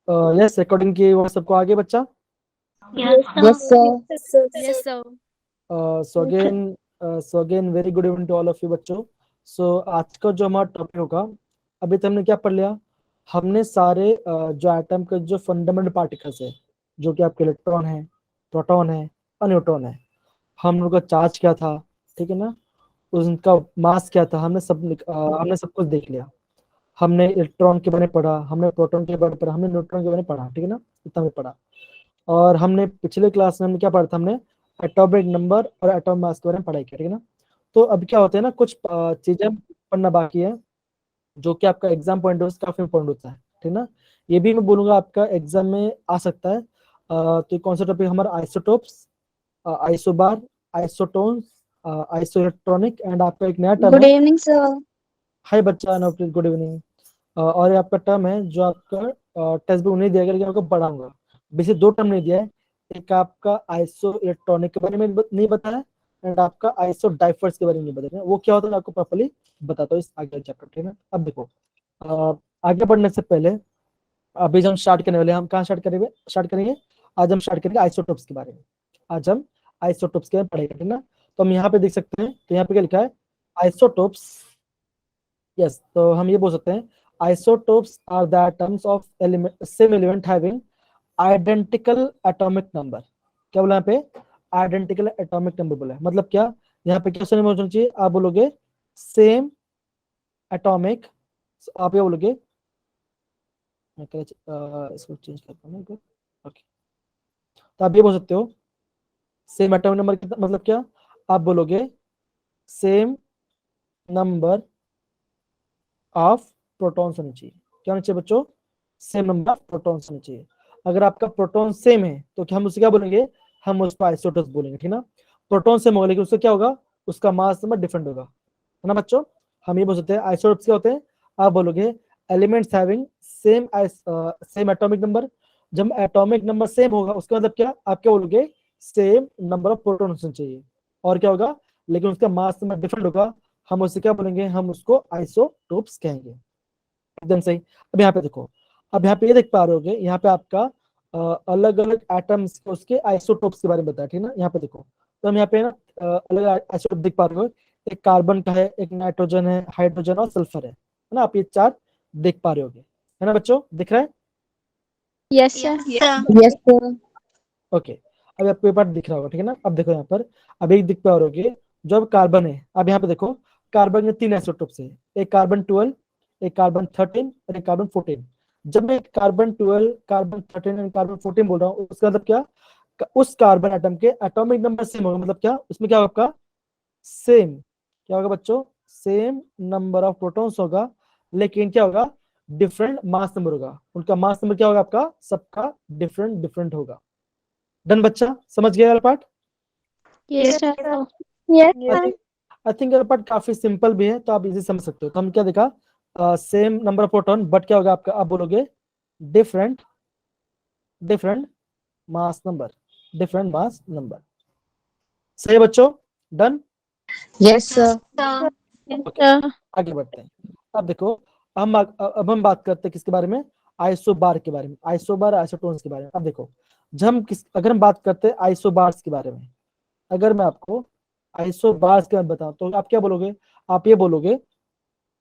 Yes, recording की वो सबको आगे बच्चा। Yes, sir. Yes, sir. So again very good evening to all of you बच्चों। सो आज का जो हमारा टॉपिक होगा, अभी तो हमने क्या पढ़ लिया, हमने सारे जो एटम के जो फंडामेंटल पार्टिकल्स है, जो कि आपके इलेक्ट्रॉन है, प्रोटॉन है और न्यूट्रॉन है, हम लोग का चार्ज क्या था, ठीक है ना, उनका मास क्या था, हमने सब कुछ देख लिया। हमने इलेक्ट्रॉन के बारे में पढ़ा, हमने प्रोटॉन के बारे में पढ़ा, हमने न्यूट्रॉन के बारे में पढ़ा, ठीक है ना, इतना हमने पढ़ा। और हमने पिछले क्लास में हमने क्या पढ़ा था, हमने एटॉमिक नंबर और एटॉमिक मास के बारे में पढ़ाई किया, ठीक है ना। तो अब क्या होता है ना, कुछ चीजें पढ़ना बाकी है जो कि आपका एग्जाम पॉइंट ऑफ काफी इंपॉर्टेंट होता है, ठीक ना। ये भी मैं बोलूंगा आपका एग्जाम में आ सकता है। तो कौन सा टॉपिक हमारा, isotopes, isobar, isotones, iso electronic, and आपका एक नया टर्म Good है। evening, sir. हाय बच्चा, नवप्रीत, गुड इवनिंग। और ये आपका टर्म है जो आपका टेक्स्ट बुक नहीं दिया गया, लेकिन आपको पढ़ाऊंगा। बेसिक दो टर्म नहीं दिया है, एक आपका आइसो इलेक्ट्रॉनिक के बारे में नहीं बताया, एंड आपका आइसो डाइफर्स के बारे में नहीं बताया। वो क्या होता है आपको प्रॉपर्ली बताता हूँ इस आगे चैप्टर, ठीक है। अब देखो, आगे बढ़ने से पहले अभी जो हम स्टार्ट करने वाले हैं, हम कहाँ स्टार्ट करेंगे, आज हम स्टार्ट करेंगे आइसोटोप्स के बारे में। आज हम आइसोटोप्स के बारे में पढ़ेंगे, ठीक ना। तो हम यहाँ पे देख सकते हैं, तो यहाँ पे क्या लिखा है, आइसोटोप्स। यस, तो हम ये बोल सकते हैं, isotopes are the atoms of same element having identical atomic number. क्या बोला यहाँ पे, आइडेंटिकल एटॉमिक नंबर बोला है। मतलब क्या, यहाँ पे क्या सुनने में होना चाहिए, आप बोलोगे सेम एटॉमिक, आप ये बोलोगे, इसको चेंज करता हूँ, ओके। तो आप ये बोल सकते हो सेम एटॉमिक नंबर, मतलब क्या, आप बोलोगे सेम नंबर ऑफ प्रोटॉन्स होने चाहिए। क्या होना चाहिए बच्चों, सेम नंबर ऑफ प्रोटॉन्स होने चाहिए। अगर आपका प्रोटॉन सेम है तो क्या हम उसे क्या बोलेंगे, हम उसको आइसोटोप्स बोलेंगे, ठीक ना। प्रोटॉन सेम होगा लेकिन उससे क्या होगा, उसका मास नंबर डिफरेंट होगा, है ना बच्चों। हम ये बोल सकते हैं आइसोटोप्स क्या होते हैं, आप बोलोगे elements having same atomic number. जब एटॉमिक नंबर सेम होगा उसका मतलब क्या, आप क्या बोलोगे, सेम नंबर ऑफ प्रोटॉन होना चाहिए। और क्या होगा, लेकिन उसका मास नंबर डिफरेंट होगा, हम उससे क्या बोलेंगे, हम उसको आइसोटोप्स कहेंगे। एकदम सही। अब यहाँ पे देखो, अब यहाँ पे ये देख पा रहे होगे, यहाँ पे आपका अलग अलग एटम्स उसके आइसोटोप्स के बारे में बताया, ठीक ना। यहाँ पे देखो, तो हम यहाँ पे ना अलग आइसोटोप देख पा रहे हो, एक कार्बन का है, एक नाइट्रोजन है, हाइड्रोजन और सल्फर है ना। आप ये चार देख पा रहे होगे, है ना बच्चों, दिख रहा है। Yes, sir. Yeah. Yes, sir. Okay, अब आपको ये पार्ट दिख रहा होगा, ठीक है ना। अब देखो यहाँ पर, अब एक दिख पा रहे होगे, जो अब कार्बन है, अब यहाँ पे देखो, कार्बन के तीन आइसोटोप्स है, एक कार्बन 12, एक कार्बन 13 और एक कार्बन 14। जब मैं कार्बन 12, कार्बन 13 और कार्बन 14 बोल रहा हूँ, उसका मतलब क्या, उस कार्बन एटम के एटॉमिक नंबर सेम होगा। मतलब क्या, उसमें क्या होगा आपका, सेम, क्या होगा बच्चों, सेम नंबर ऑफ प्रोटॉन्स होगा, लेकिन क्या होगा, डिफरेंट मास नंबर होगा। उनका मास नंबर क्या होगा आपका, सबका डिफरेंट डिफरेंट होगा। डन बच्चा, समझ गया वाला part. Yes, sir. Yes, I sir. Think I think वाला पार्ट काफी सिंपल भी है, तो आप इजी समझ सकते हो। तो हम क्या देखा, same number of proton, but क्या होगा आपका, आप बोलोगे different different mass number, different mass number. सही है बच्चों, done. Yes, sir. So, Yes, okay, sir. आगे बढ़ते हैं। अब देखो, अब हम बात करते हैं किसके बारे में, आइसोबार के बारे में, आइसोबार आइसोटोन्स के बारे में। अब देखो, अगर हम बात करते हैं आइसोबार्स के बारे में, अगर मैं आपको आइसोबार्स के बारे में बताऊं, तो आप क्या बोलोगे, आप ये बोलोगे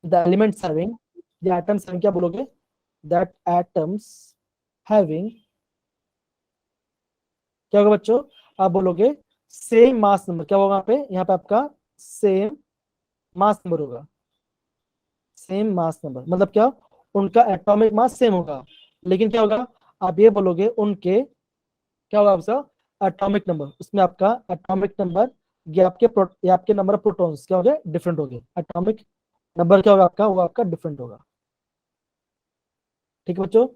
the elements having, the atoms having, क्या बोलोगे, दैट एटम्स हैविंग, क्या होगा बच्चों, आप बोलोगे सेम मास नंबर। क्या होगा यहाँ पे आपका सेम मास नंबर होगा, सेम मास नंबर मतलब क्या, उनका एटॉमिक मास सेम होगा, लेकिन क्या होगा, आप ये बोलोगे उनके, क्या होगा आपका एटॉमिक नंबर, उसमें आपका एटॉमिक नंबर, ये आपके नंबर ऑफ प्रोटॉन्स क्या हो गए, डिफरेंट हो गए। एटॉमिक नंबर क्या होगा आपका, वो आपका डिफरेंट होगा। ठीक है बच्चों,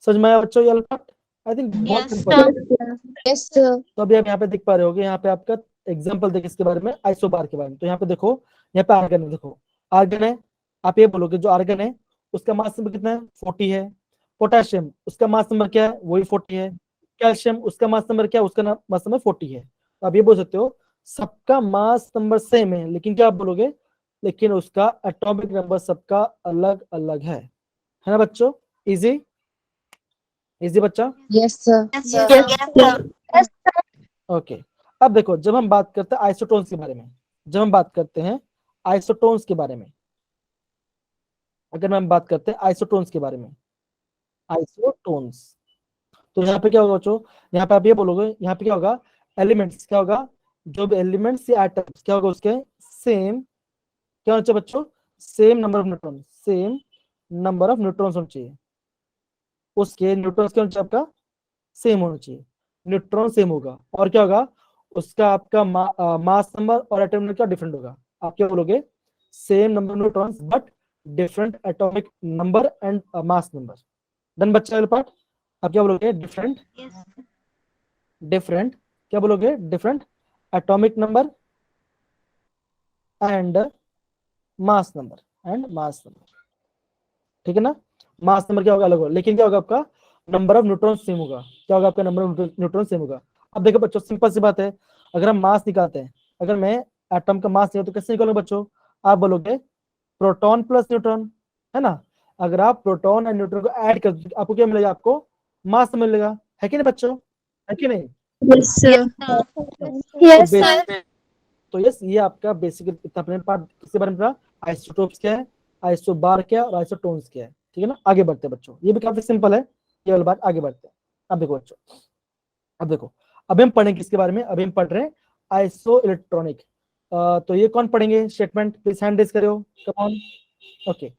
समझ में आया बच्चों ये अल्फा, आई थिंक बहुत yes, सिंपल है। sir. Yes, sir. तो अभी आप यहाँ पे देख पा रहे होगे, यहाँ पे आपका एग्जाम्पल देखिए इसके बारे में, आइसोबार के बारे में। तो यहाँ पे देखो, यहाँ पे आर्गन है, देखो आर्गन है, आप ये बोलोगे जो आर्गन है उसका मास नंबर कितना है, 40 है। पोटेशियम, उसका मास नंबर क्या है, वही 40 है। कैल्शियम, उसका मास नंबर क्या है, उसका मास नंबर 40 है। तो आप ये बोल सकते हो सबका मास नंबर सेम है, लेकिन क्या आप बोलोगे, लेकिन उसका एटॉमिक नंबर सबका अलग अलग है ना बच्चों, इजी। इजी बच्चा? Yes, sir. Yes, sir. Okay. अब देखो, जब हम बात करते हैं आइसोटोन्स के बारे में, जब हम बात करते हैं आइसोटोन्स के बारे में, अगर हम बात करते हैं आइसोटोन्स के बारे में, आइसोटोन्स, तो यहाँ पे क्या होगा बच्चों, यहाँ पे आप ये बोलोगे, यहाँ पे क्या होगा, एलिमेंट्स क्या होगा, जो भी एलिमेंट्स या एटम्स क्या होगा उसके सेम, क्या होना चाहिए बच्चों, same number of neutron, same number of neutrons होना चाहिए, उसके न्यूट्रॉन्स क्या होना चाहिए आपका, सेम होना चाहिए, न्यूट्रॉन सेम होगा, और क्या होगा उसका आपका मास नंबर और एटम नंबर क्या डिफरेंट होगा, आप क्या बोलोगे, same number of neutrons but different atomic number and mass number. Done बच्चा वाला पार्ट? आप क्या बोलोगे, डिफरेंट, डिफरेंट क्या बोलोगे, different atomic number and mass number, and mass number, ठीक है ना। मास नंबर क्या होगा, अलग होगा, लेकिन क्या होगा आपका नंबर ऑफ न्यूट्रॉन सेम होगा, क्या होगा आपका नंबर ऑफ न्यूट्रॉन सेम होगा। अब देखो बच्चों, सिंपल सी बात है, अगर हम मास निकालते हैं, अगर मैं एटम का मास निकालूं तो कैसे निकालूंगा बच्चों, आप बोलोगे प्रोटॉन प्लस न्यूट्रॉन, है ना। अगर आप प्रोटॉन एंड न्यूट्रॉन को ऐड कर दो, आपको क्या मिलेगा, आपको मास मिलेगा, है कि नहीं बच्चों, है कि नहीं। Yes, sir. Yes, तो sir. तो यस, ये आपका बेसिक इतना अपने पार्ट किसके बारे में पढ़ा, आइसोटोप्स क्या है, आइसोबार क्या है, और आइसोटोन्स क्या है, ठीक है ना। आगे बढ़ते हैं बच्चों, ये भी काफी सिंपल है, ये वाली बात, आगे बढ़ते हैं। अब देखो बच्चों, अब देखो, अभी हम पढ़ेंगे किसके बारे में, अभी हम पढ़ रहे हैं आइसो इलेक्ट्रॉनिक। तो ये कौन पढ़ेंगे, स्टेटमेंट प्लीज हैंड रेज करो, कम ऑन। ओके,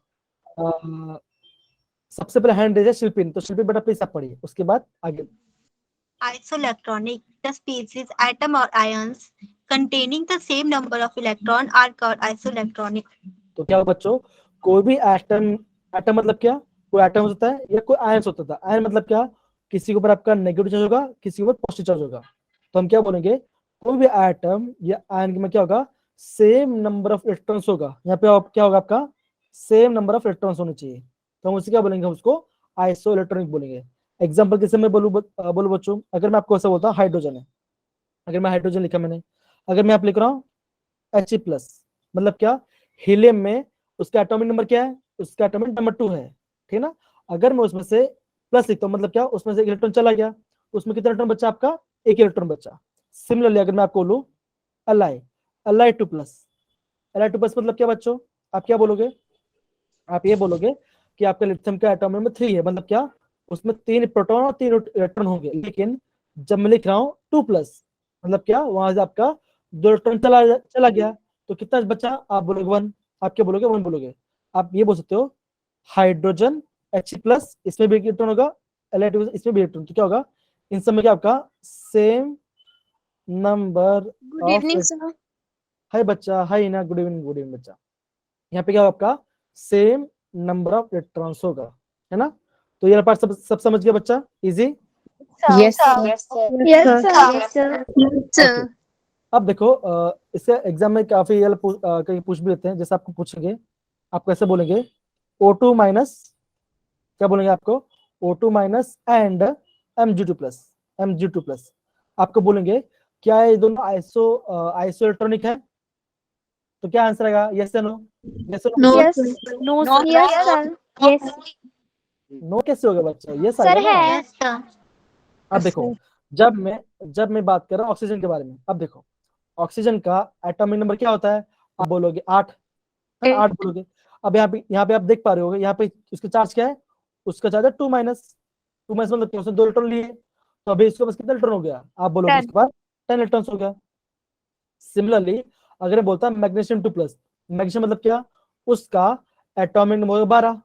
सबसे पहले हैंड रेज है शिल्पिन, तो शिल्पिन बेटा प्लीज आप पढ़िए, उसके बाद आगे। Isoelectronic, the species, atom or ions containing the same number of electron are called isoelectronic. तो क्या होगा बच्चों, कोई भी एटम, एटम मतलब क्या, कोई एटम होता है या कोई आयन होता था, आयन मतलब क्या, किसी के ऊपर आपका नेगेटिव चार्ज होगा, किसी के ऊपर पॉजिटिव चार्ज होगा, तो हम क्या बोलेंगे, कोई भी एटम या आयन में क्या होगा, सेम नंबर ऑफ इलेक्ट्रॉन्स होगा, यहाँ पे क्या होगा आपका, सेम नंबर ऑफ इलेक्ट्रॉन्स होने चाहिए, तो हम उसे क्या बोलेंगे, हम उसको आइसो इलेक्ट्रॉनिक बोलेंगे। एग्जाम्पल कैसे मैं बोलूँ बच्चों, अगर मैं आपको ऐसा बोलता हूँ हाइड्रोजन है, अगर मैं हाइड्रोजन लिखा मैंने, अगर मैं आप लिख रहा हूँ He प्लस, मतलब क्या, हीलियम में उसका एटॉमिक नंबर क्या है, उसका एटॉमिक नंबर 2 है, ठीक है ना। अगर मैं उसमें से प्लस लिखता हूँ, मतलब क्या, उसमें से एक इलेक्ट्रॉन चला गया, उसमें कितना इलेक्ट्रॉन बचा आपका, एक इलेक्ट्रॉन बचा। सिमिलरली अगर मैं आपको बोलूँ Li, Li2 plus, Li2 plus मतलब क्या बच्चों, आप क्या बोलोगे, आप ये बोलोगे कि आपका लिथियम का एटॉमिक नंबर 3 है, मतलब क्या, उसमें 3 प्रोटॉन और 3 इलेक्ट्रॉन होंगे, लेकिन जब मैं लिख रहा हूँ 2 प्लस, मतलब क्या, वहां से आपका 2 इलेक्ट्रॉन चला गया, तो कितना बचा, आप बोलोगे 1, आप क्या बोलोगे, 1 बोलोगे। आप ये बोल सकते हो हाइड्रोजन H प्लस, इसमें भी इलेक्ट्रॉन होगा, Li2 इसमें भी इलेक्ट्रॉन, तो क्या होगा, इन सब में क्या आपका same number Good of, evening, sir. हाय बच्चा, हाय ना, गुड इवनिंग, गुड इवनिंग बच्चा, यहाँ पे क्या होगा आपका सेम नंबर ऑफ इलेक्ट्रॉन्स होगा, है ना। तो ये पार्ट सब समझ गया बच्चा, easy. Yes, sir. Yes, sir. Yes, sir. Yes, sir. Okay, अब देखो, इससे एग्जाम में काफी ये कहीं पूछ भी लेते हैं, जैसे आपको पूछेंगे, आप कैसे बोलेंगे, O2 माइनस, क्या बोलेंगे आपको, O2 minus and Mg2 plus, Mg2 plus, आपको बोलेंगे क्या ये दोनों आइसो इलेक्ट्रॉनिक है, तो क्या आंसर आएगा, यस या नो, यस या no, Yes. No, No, sir. yes, sir. Yes. No कैसे होगा बच्चा, यस Sir आएगा ना। है. Yes, sir. अब देखो, जब मैं बात कर रहा हूँ ऑक्सीजन के बारे में, अब देखो ऑक्सीजन का एटॉमिक नंबर क्या होता है, आप बोलोगे 8, है ना, 8 बोलोगे। अब यहाँ पे आप देख पा रहे होगे, यहाँ पे उसका चार्ज क्या है, उसका चार्ज है 2 माइनस, 2 माइनस मतलब क्या, उसने 2 इलेक्ट्रॉन लिए, तो अभी इसके पास कितना इलेक्ट्रॉन हो गया, आप बोलोगे 10. उसके पास 10 इलेक्ट्रॉन हो गया। सिमिलरली अगर मैं बोलता मैग्नीशियम 2 प्लस, मैग्नीशियम मतलब क्या, उसका एटॉमिक नंबर 12,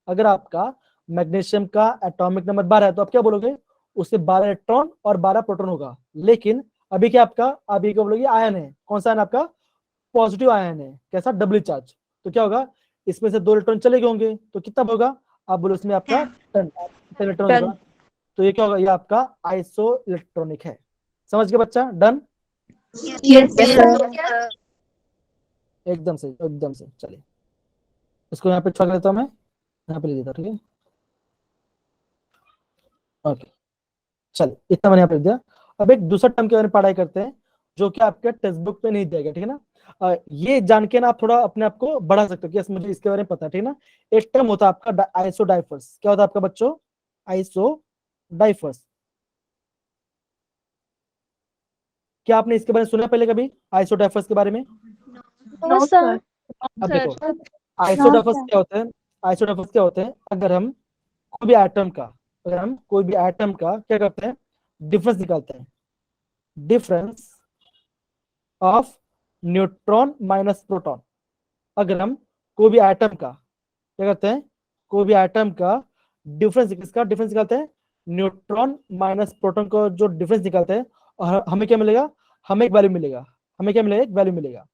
अगर आपका मैग्नीशियम का एटॉमिक नंबर 12 है, तो आप क्या बोलोगे, उससे 12 इलेक्ट्रॉन और 12 प्रोटॉन होगा, लेकिन अभी क्या आपका, अभी क्या बोलोगे, आयन है, कौन सा आयन आपका, पॉजिटिव आयन है, कैसा, डबल चार्ज, तो क्या होगा, इसमें से 2 इलेक्ट्रॉन चले गए होंगे, तो कितना होगा, आप बोलो इसमें आपका 10 इलेक्ट्रॉन होगा, तो ये क्या होगा, ये आपका आइसो इलेक्ट्रॉनिक है। समझ गए बच्चा, डन, Yes, sir. एकदम से, एकदम से। चलिए इसको यहाँ पे छुपा लेता हूँ मैं, यहाँ पे ले लेता हूँ, ठीक है, ओके, चल इतना मैंने यहाँ पे लिख दिया। अब एक दूसरा टर्म के बारे में पढ़ाई करते हैं, जो कि आपके टेक्स्ट बुक में नहीं दिया गया, ठीक है ना। ये जान के ना आप थोड़ा अपने आप को बढ़ा सकते हो कि यस मुझे इसके बारे में पता है, ठीक है ना। एक टर्म होता है आपका आइसो डाइफर्स, क्या होता है आपका बच्चों, आइसो डाइफर्स। क्या आपने इसके बारे में सुना पहले कभी, आइसोडाइफर्स के बारे में? No, sir. अब Sir. देखो आइसोडाइफर्स क्या होते हैं, आइसोडाइफर्स क्या होते हैं, अगर हम कोई भी एटम का, अगर हम कोई भी एटम का क्या करते हैं, डिफरेंस निकालते हैं, difference of neutron minus proton. अगर हम कोई भी एटम का क्या करते हैं, कोई भी एटम का डिफरेंस, किसका डिफरेंस निकालते हैं, न्यूट्रॉन माइनस प्रोटॉन को जो डिफरेंस निकालते हैं, और हमें क्या मिलेगा, हमें एक वैल्यू मिलेगा, हमें क्या मिलेगा, एक वैल्यू मिलेगा,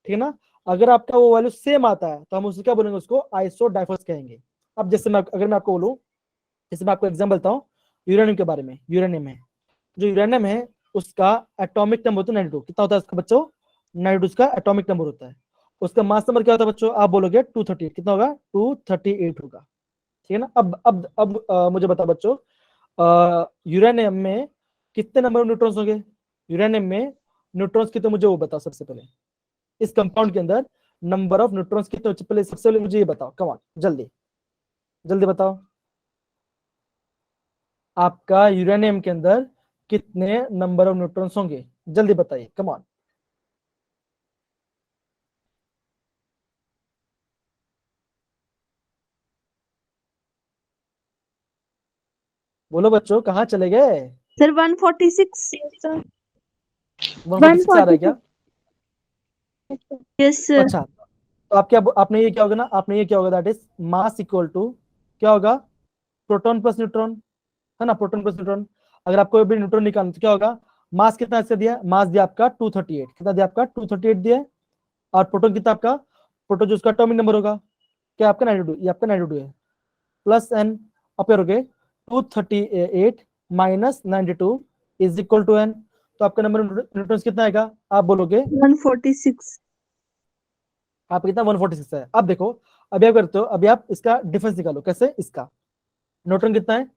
ठीक है ना। अगर आपका वो वैल्यू सेम आता है तो हम उसको क्या बोलेंगे, उसको आइसोडाइफर्स कहेंगे। अब जैसे मैं, अगर मैं आपको बोलूं, जैसे मैं आपको एग्जांपल बताऊं यूरेनियम के बारे में, यूरेनियम है, जो यूरेनियम है उसका एटॉमिक नंबर होता है 92। कितना होता है उसका बच्चों, 92 उसका एटॉमिक नंबर होता है। उसका मास नंबर क्या होता है बच्चों, आप बोलोगे 238, कितना होगा, 238 होगा, ठीक है ना। अब मुझे बताओ बच्चों, यूरेनियम में कितने नंबर ऑफ न्यूट्रॉन्स होंगे, यूरेनियम में न्यूट्रॉन्स कितने, मुझे वो बताओ सबसे पहले, इस कंपाउंड के अंदर नंबर ऑफ न्यूट्रॉन्स कितने, पहले सबसे पहले मुझे ये बताओ, कम ऑन जल्दी जल्दी बताओ, आपका यूरेनियम के अंदर कितने नंबर ऑफ न्यूट्रॉन्स होंगे, जल्दी बताइए, कम ऑन। बोलो बच्चों, कहाँ चले गए, Sir, 146. 146 आ रहा है क्या? Yes, sir. अच्छा, तो आप क्या, आपने ये क्या होगा ना, आपने ये क्या होगा, that is mass equal to क्या होगा, प्रोटॉन प्लस न्यूट्रॉन, है ना, प्रोटॉन प्लस न्यूट्रॉन। अगर आपको भी न्यूट्रॉन निकालना तो क्या होगा, मास कितना इसका दिया, मास दिया आपका 238, कितना दिया आपका 238 दिया, और प्रोटॉन कितना आपका, प्रोटॉन जो उसका एटॉमिक नंबर होगा क्या आपका 92, ये आपका 92 है, प्लस एन, अपेयर हो गए 238 minus 92 is equal to N. तो आपका नंबर न्यूट्रॉन्स कितना आएगा, आप बोलोगे 146. आप कितना 146 है। अब देखो, अभी आप करते हो, अभी आप इसका डिफरेंस निकालो, कैसे, इसका न्यूट्रॉन कितना है,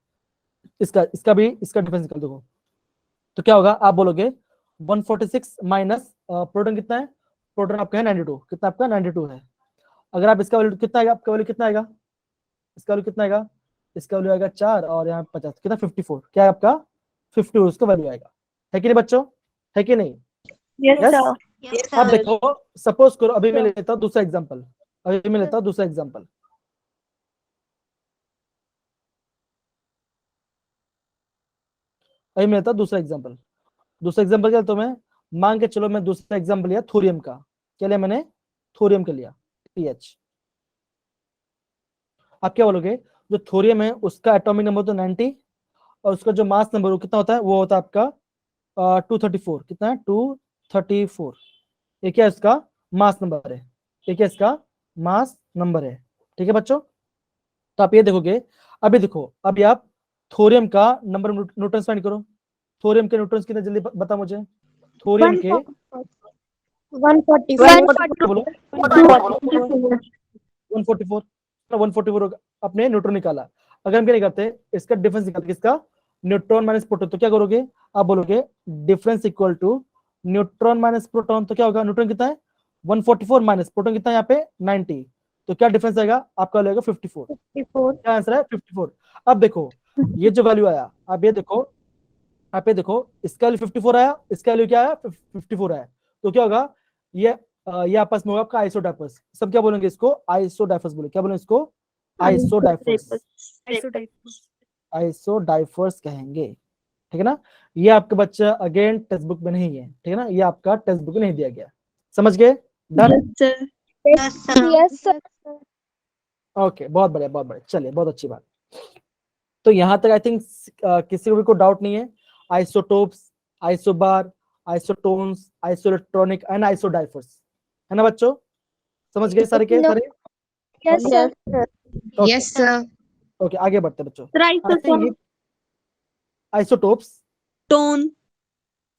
इसका भी इसका डिफरेंस निकाल दो, तो क्या होगा, आप बोलोगे 146 माइनस प्रोटॉन कितना है, प्रोटॉन आपका है 92, कितना आपका 92 है। अगर आप इसका वैल्यू कितना आएगा, आपका वैल्यू कितना आएगा, इसका वैल्यू कितना आएगा, इसका वैल्यू आएगा 4 और यहाँ 50, कितना 54, क्या है आपका 54 उसका वैल्यू आएगा, है कि नहीं बच्चों, है कि नहीं? Yes, yes. sir. Yes, अब sir. देखो, सपोज करो, अभी मैं लेता हूँ दूसरा एग्जांपल, अभी मैं लेता हूँ दूसरा एग्जांपल, अभी मैं लेता हूँ दूसरा एग्जांपल। दूसरा एग्जांपल क्या, तो मैं मान के चलो, मैं दूसरा एग्जांपल लिया थोरियम का, क्या लिया मैंने, थोरियम का लिया, TH। आप क्या बोलोगे, जो थोरियम है उसका एटॉमिक नंबर तो 90, और उसका जो मास नंबर वो कितना होता है, वो होता है आपका 234, कितना है 234, ये क्या है इसका मास नंबर है, ये क्या इसका मास नंबर है, ठीक है बच्चों। तो आप ये देखोगे, अभी देखो, अभी आप थोरियम का नंबर न्यूट्रॉन्स फाइंड करो, थोरियम के न्यूट्रॉन्स कितने, जल्दी बता मुझे, थोरियम के 144. बोलो 144. 144, 144 अपने न्यूट्रॉन निकाला। अगर हम क्या नहीं करते, इसका डिफरेंस निकालते, किसका, न्यूट्रॉन माइनस प्रोटॉन, तो क्या करोगे, आप बोलोगे difference equal to neutron minus proton, तो क्या होगा, न्यूट्रॉन कितना है 144 माइनस प्रोटॉन कितना है यहाँ पे 90, तो क्या डिफरेंस आएगा आपका, लगेगा 54, 54. क्या आंसर है 54। अब देखो ये जो वैल्यू आया, आप ये देखो, आप ये देखो, इसका वैल्यू 54 आया, इसका वैल्यू क्या आया 54 आया, तो क्या होगा, ये आपस में होगा आपका आइसोडाइफर्स, सब क्या बोलेंगे इसको, आइसोडाइफर्स बोले, क्या बोले इसको, आइसोडाइफर्स, आइसोडाइफर्स कहेंगे, ठीक है ना। ये आपका बच्चा अगेन टेक्स्ट बुक में नहीं है, ठीक है ना, ये आपका टेक्स्ट बुक में नहीं दिया गया, समझ गए, done, Yes, sir. Yes, sir. Yes, sir. Okay, बहुत बढ़िया बहुत बढ़िया, चलिए बहुत अच्छी बात। तो यहां तक आई थिंक किसी को डाउट नहीं है, isotopes, isobar, isotones, isoelectronic and isodiaphers, है ना बच्चों, समझ गए सारे के No. सारे, Yes, sir. Okay Yes, sir. Okay, आगे बढ़ते हैं बच्चों। Right, आई थिंक ये आइसोटोप्स, tone.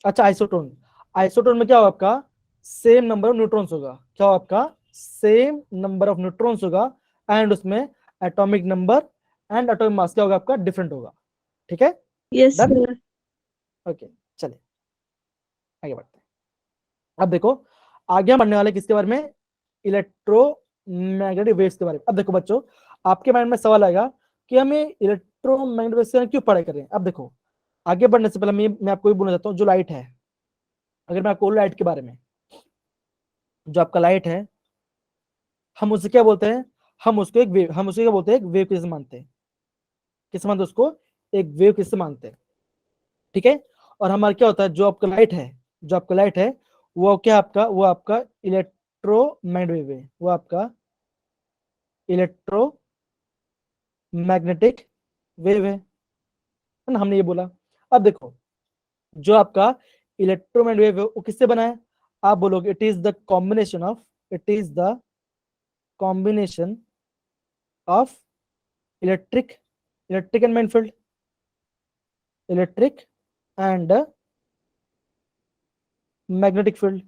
अच्छा आइसोटोन, आइसोटोन में क्या होगा आपका, सेम नंबर ऑफ न्यूट्रॉन्स होगा, क्या होगा आपका, सेम नंबर ऑफ न्यूट्रॉन्स होगा, एंड उसमें atomic number and atomic mass क्या होगा आपका, डिफरेंट होगा, ठीक है, Yes, डन, sir. ओके चलिए आगे बढ़ते हैं। अब देखो, आगे हम बढ़ने वाले किसके बारे में, इलेक्ट्रोमैग्नेटिक वेव्स के बारे में। अब देखो बच्चों, आपके माइंड में सवाल आएगा कि हमें इलेक्ट्रोमैग्नेटिक वेव से क्यों पढ़ाई कर रहे हैं? अब देखो, आगे बढ़ने से पहले मैं आपको ये बोलना चाहता हूँ, जो लाइट है, अगर मैं आपको लाइट के बारे में, जो आपका लाइट है, हम उसे क्या बोलते हैं? हम उसको एक वेव, हम उसे क्या बोलते हैं? एक वेव के जैसे मानते हैं। किस मानते हैं उसको? एक वेव किससे मानते हैं, ठीक है। और हमारा क्या होता है, जो आपका लाइट है, जो आपका लाइट है, वो क्या आपका, वो आपका इलेक्ट्रोमैग्नेटिक वेव है, वो आपका इलेक्ट्रोमैग्नेटिक वेव है ना, हमने ये बोला। अब देखो, जो आपका इलेक्ट्रोमैग्नेटिक वेव है वो किससे बना है? आप बोलोगे it is the combination of, it is the combination of electric, electric and magnetic field, electric and magnetic field,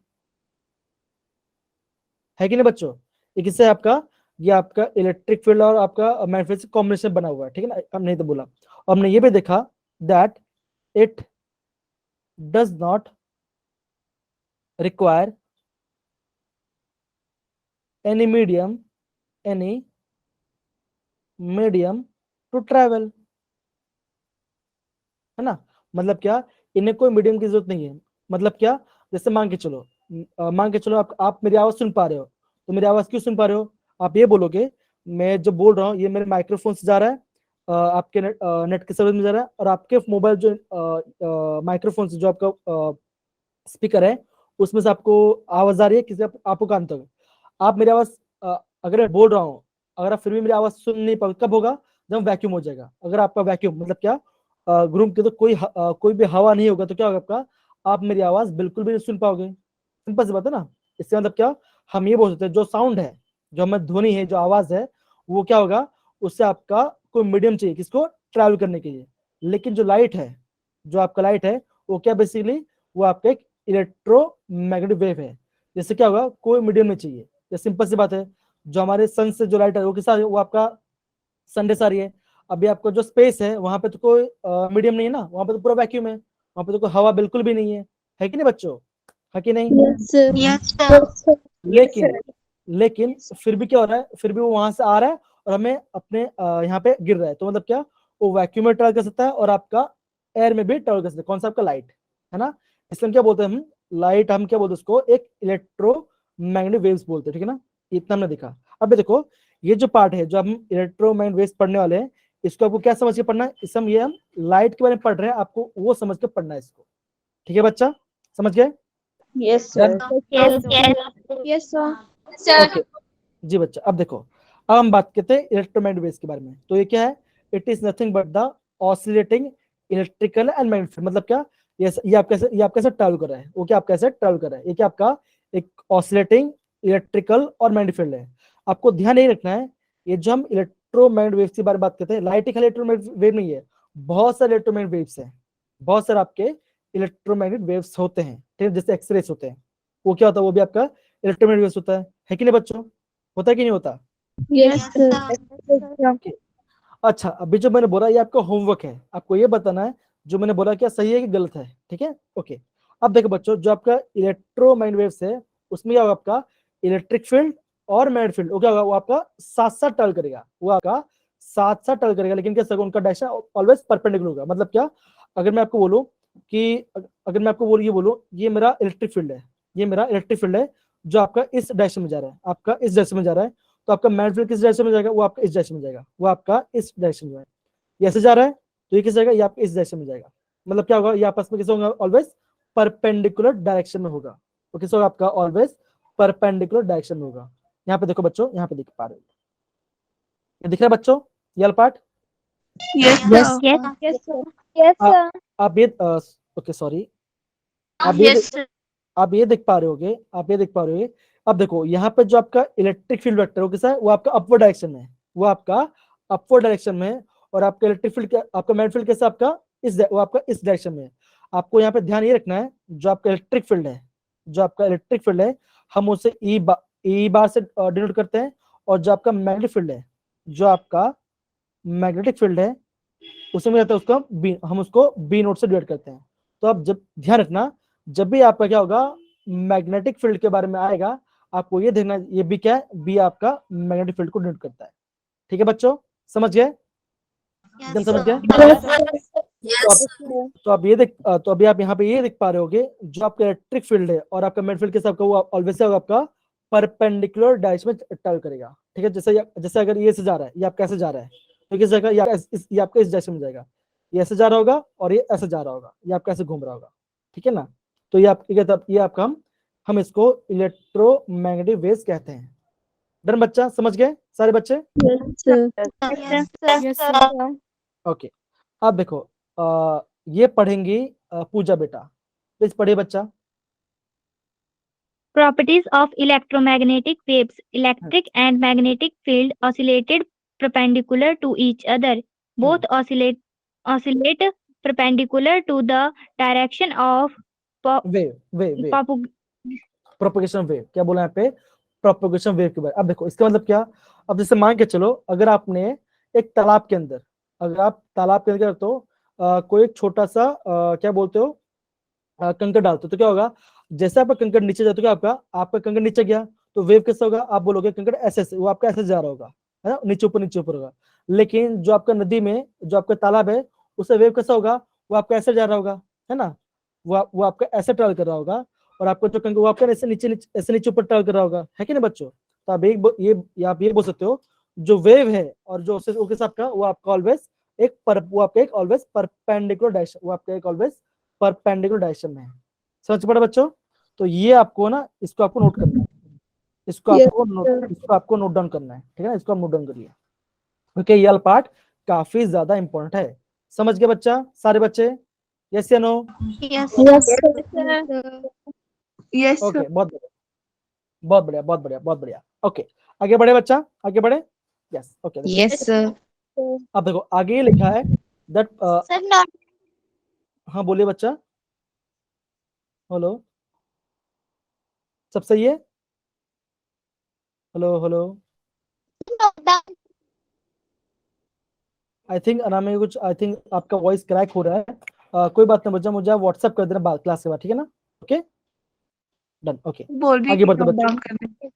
है कि नहीं बच्चों? ये किससे है आपका? ये आपका इलेक्ट्रिक फील्ड और आपका मैग्नेटिक फील्ड से कॉम्बिनेशन बना हुआ है, ठीक है ना, हमने तो बोला। और हमने ये भी देखा that it does not require any medium, any medium to travel, है ना। मतलब क्या? इन्हें कोई मीडियम की जरूरत नहीं है। मतलब क्या? जैसे मान के चलो, मान के चलो आप मेरी आवाज सुन पा रहे हो, तो मेरी आवाज क्यों सुन पा रहे हो? आप ये बोलोगे मैं जो बोल रहा हूँ ये मेरे माइक्रोफोन से जा रहा है, आपके नेट के सर्विस में जा रहा है, और आपके मोबाइल जो माइक्रोफोन से जो आपका स्पीकर है उसमें से आपको आवाज आ रही है, किसी आपको कान तक। आप मेरी आवाज, अगर मैं बोल रहा हूँ, अगर आप फिर भी मेरी आवाज सुन नहीं पाओगे, कब होगा? जब वैक्यूम हो जाएगा। अगर आपका वैक्यूम मतलब क्या, रूम के तो कोई भी हवा नहीं होगा, तो क्या होगा आपका? आप मेरी आवाज बिल्कुल भी नहीं सुन पाओगे। सिंपल सी बात है ना। इससे मतलब क्या, हम ये बोल सकते हैं जो साउंड है, जो हमें ध्वनि है, जो आवाज है, वो क्या होगा? उससे आपका कोई मीडियम चाहिए किसको? ट्रैवल करने के लिए। लेकिन जो लाइट है, जो आपका लाइट है, वो क्या बेसिकली, वो आपका एक इलेक्ट्रोमैग्नेटिक वेव है। जैसे क्या होगा? कोई मीडियम नहीं चाहिए। ये सिंपल सी बात है। जो हमारे सन से जो लाइट है वो किस, वो आपका सन से आ रही है। अभी आपका जो स्पेस है वहां पे तो कोई मीडियम नहीं है ना, वहां पे तो पूरा वैक्यूम है, वहां पे तो कोई हवा बिल्कुल भी नहीं है कि नहीं बच्चों? है कि नहीं? Yes, sir. Yes, sir. लेकिन लेकिन फिर भी क्या हो रहा है? फिर भी वो वहां से आ रहा है और हमें अपने यहाँ पे गिर रहा है। तो मतलब क्या, वो वैक्यूम में ट्रैवल कर सकता है और आपका एयर में भी ट्रैवल कर सकता है। कौन सा? आपका लाइट, है ना। इसलिए हम क्या बोलते हैं? हम लाइट, हम क्या बोलते हैं उसको? एक इलेक्ट्रोमैग्नेटिक वेव्स बोलते हैं, ठीक है ना। इतना हमने देखा। अब देखो, ये जो पार्ट है, जो हम इलेक्ट्रोमैग्नेटिक वेव्स पढ़ने वाले हैं, इसको आपको क्या समझ के पढ़ना है? इस समय ये हम लाइट के बारे में पढ़ रहे हैं, आपको वो समझ के पढ़ना है इसको, ठीक है बच्चा? समझ गए? Yes, sir. Yes, yes. Yes, sir. Okay जी बच्चा। अब देखो, अब हम बात करते हैं इलेक्ट्रोमैग्नेटिक वेव्स के बारे में। तो ये क्या है? It is nothing but the oscillating electrical and magnetic field. मतलब क्या? ये आप कैसे ट्रैवल कर रहा है, वो क्या आप कैसे ट्रैवल कर रहा है, ये क्या आपका एक ऑसिलेटिंग इलेक्ट्रिकल और मैग्नेटिक फील्ड है। आपको ध्यान नहीं रखना है, ये जो हम इलेक्ट्रोमैग्नेटिक वेव्स के बारे में बात करते हैं, लाइट एक इलेक्ट्रोमैग्नेटिक वेव नहीं है, बहुत सारे इलेक्ट्रोमैग्नेटिक वेव्स हैं, बहुत सारे आपके इलेक्ट्रोमैग्नेटिक वेव्स होते हैं, ठीक है, जैसे एक्सरेस होते हैं, वो क्या होता है? वो भी आपका इलेक्ट्रोमैग्नेटिक वेव्स होता है कि नहीं बच्चों? होता है कि नहीं होता? Yes, Yes, sir. sir. अच्छा, अभी जो मैंने बोला ये आपका होमवर्क है, आपको ये बताना है जो मैंने बोला क्या सही है कि गलत है, ठीक है? ओके। अब देखो बच्चों, जो आपका इलेक्ट्रोमैग्नेटिक वेव्स है उसमें क्या होगा? आपका इलेक्ट्रिक फील्ड और मैग्नेटिक फील्ड, वो क्या होगा? वो आपका साथ साथ टर्न करेगा, वो आपका साथ साथ टर्न करेगा, लेकिन कैसे होगा? उनका डायरेक्शन ऑलवेज परपेंडिकुलर होगा। मतलब क्या? अगर मैं आपको बोलूं कि, अगर मैं आपको ये बोलूं ये मेरा इलेक्ट्रिक फील्ड है, ये मेरा इलेक्ट्रिक फील्ड है जो आपका इस डायरेक्शन में जा रहा है, आपका इस डायरेक्शन में जा रहा है, तो आपका मैग्नेटिक फील्ड किस डायरेक्शन में जाएगा? वो आपका इस डायरेक्शन में जाएगा, वो आपका इस डायरेक्शन में जाएगा। ये ऐसे जा रहा है तो ये किस जाएगा? ये आपका इस डायरेक्शन में जाएगा। मतलब क्या होगा? ये आपस में किस होगा? ऑलवेज परपेंडिकुलर डायरेक्शन में होगा। तो किस होगा? आपका ऑलवेज परपेंडिकुलर डायरेक्शन में होगा। यहाँ पे देखो बच्चों, यहाँ पे देख पा रहे हो, ये दिख रहा है बच्चों ये वाला part? Yes, Yes, sir. yes. Yes, sir. Yes, आ- sir. आप ये ओके सॉरी, आप ये Yes, sir. आप ये देख पा रहे होगे, आप ये देख पा रहे होगे। अब देखो यहाँ पे जो आपका इलेक्ट्रिक फील्ड वेक्टर वो कैसा है? वो आपका अपवर्ड डायरेक्शन में है, वो आपका अपवर्ड डायरेक्शन में है। और आपका इलेक्ट्रिक फील्ड, आपका मैग्नेटिक फील्ड कैसा? आपका वो आपका इस डायरेक्शन में है। आपको यहाँ पे ध्यान ये रखना है, जो आपका इलेक्ट्रिक फील्ड है, जो आपका इलेक्ट्रिक फील्ड है, हम उसे ई बार से डिनोट करते हैं। और जो आपका मैग्नेटिक फील्ड है, जो आपका मैग्नेटिक फील्ड है, उसमें जाता है उसको हम उसको बी नोट से डिवाइड करते हैं। तो आप जब ध्यान रखना, जब भी आपका क्या होगा मैग्नेटिक फील्ड के बारे में आएगा, आपको ये देखना, ये बी क्या है? बी आपका मैग्नेटिक फील्ड को डिनोट करता है, ठीक है बच्चों? समझ गए? एकदम समझ गए? Yes. तो आप ये देख तो अभी आप यहाँ पे ये देख पा रहे होगे, जो आपका इलेक्ट्रिक फील्ड है और आपका मैग्नेटिक फील्ड के साथ वो ऑलवेज से आपका परपेंडिकुलर डायरेक्शन में ट्रैवल करेगा। ठीक है, जैसे अगर ये से जा रहा है, ये आपका ऐसे जा रहा है, तो किस जगह ये आपका इस डायरेक्शन में जाएगा, ये ऐसे जा रहा होगा और ये ऐसे जा रहा होगा, ये आपका ऐसे घूम रहा होगा। ठीक है ना? तो ये आपका हम इसको इलेक्ट्रोमैग्नेटिक वेव्स कहते हैं। डन बच्चा, समझ गए सारे बच्चे? Yes, sir. ओके, अब देखो ये पढ़ेंगी पूजा बेटा, प्लीज पढ़िए बच्चा। Properties of electromagnetic waves. Electric and magnetic field oscillated perpendicular to each other. Both oscillate perpendicular to the direction of wave propag- propagation wave. क्या बोला यहाँ पे? प्रोपगेशन वेव के बारे। अब देखो इसका मतलब क्या, अब जैसे मान के चलो अगर आपने एक तालाब के अंदर, अगर आप तालाब के अंदर तो कोई एक छोटा सा क्या बोलते हो कंकड़ डालते हो, तो क्या होगा, जैसे आपका कंकड़ नीचे जाता, क्या आपका कंकड़ नीचे गया तो वेव कैसा होगा, आप बोलोगे कंकड़ ऐसे वो आपका ऐसे जा रहा होगा, है ना, नीचे ऊपर होगा। लेकिन जो आपका नदी में जो आपका तालाब है उससे वेव कैसा होगा, वो आपका ऐसे जा रहा होगा, है ना, वो आपका ऐसे ट्रेवल कर रहा होगा, और आपको जो कंकड़ वो आपका ऐसे नीचे ऊपर ट्रेवल कर रहा होगा, है कि नहीं बच्चों? तो आप आप ये बोल सकते हो, जो वेव है और जो उसके साथ का वो आपका ऑलवेज एक ऑलवेज परपेंडिकुलर डायरेक्शन, वो आपका एक ऑलवेज परपेंडिकुलर डायरेक्शन में है। समझ पड़ा बच्चों? तो ये आपको ना, इसको आपको नोट करना है, इसको आपको नोट डाउन करना है। ठीक है ना, इसको आप नोट डाउन करिए, ओके? ये वाला पार्ट काफी ज्यादा इंपॉर्टेंट है। समझ गए बच्चा सारे बच्चे? यस या no? Yes. Yes, okay, sir. बहुत बढ़िया। ओके, आगे बढ़े बच्चा, आगे बढ़े। Yes, okay. Yes, sir. अब देखो आगे ये लिखा है दैट Sir, not हाँ बोलिए बच्चा। हेलो, सब सही है? Hello down. आई थिंक आपका वॉइस क्रैक हो रहा है। कोई बात नहीं बच्चा, मुझे आप व्हाट्सएप कर देना बाद क्लास के बाद, ठीक है ना? Okay, done. ओके, बोल रही आगे थी बढ़ते note बच्चों। down करने।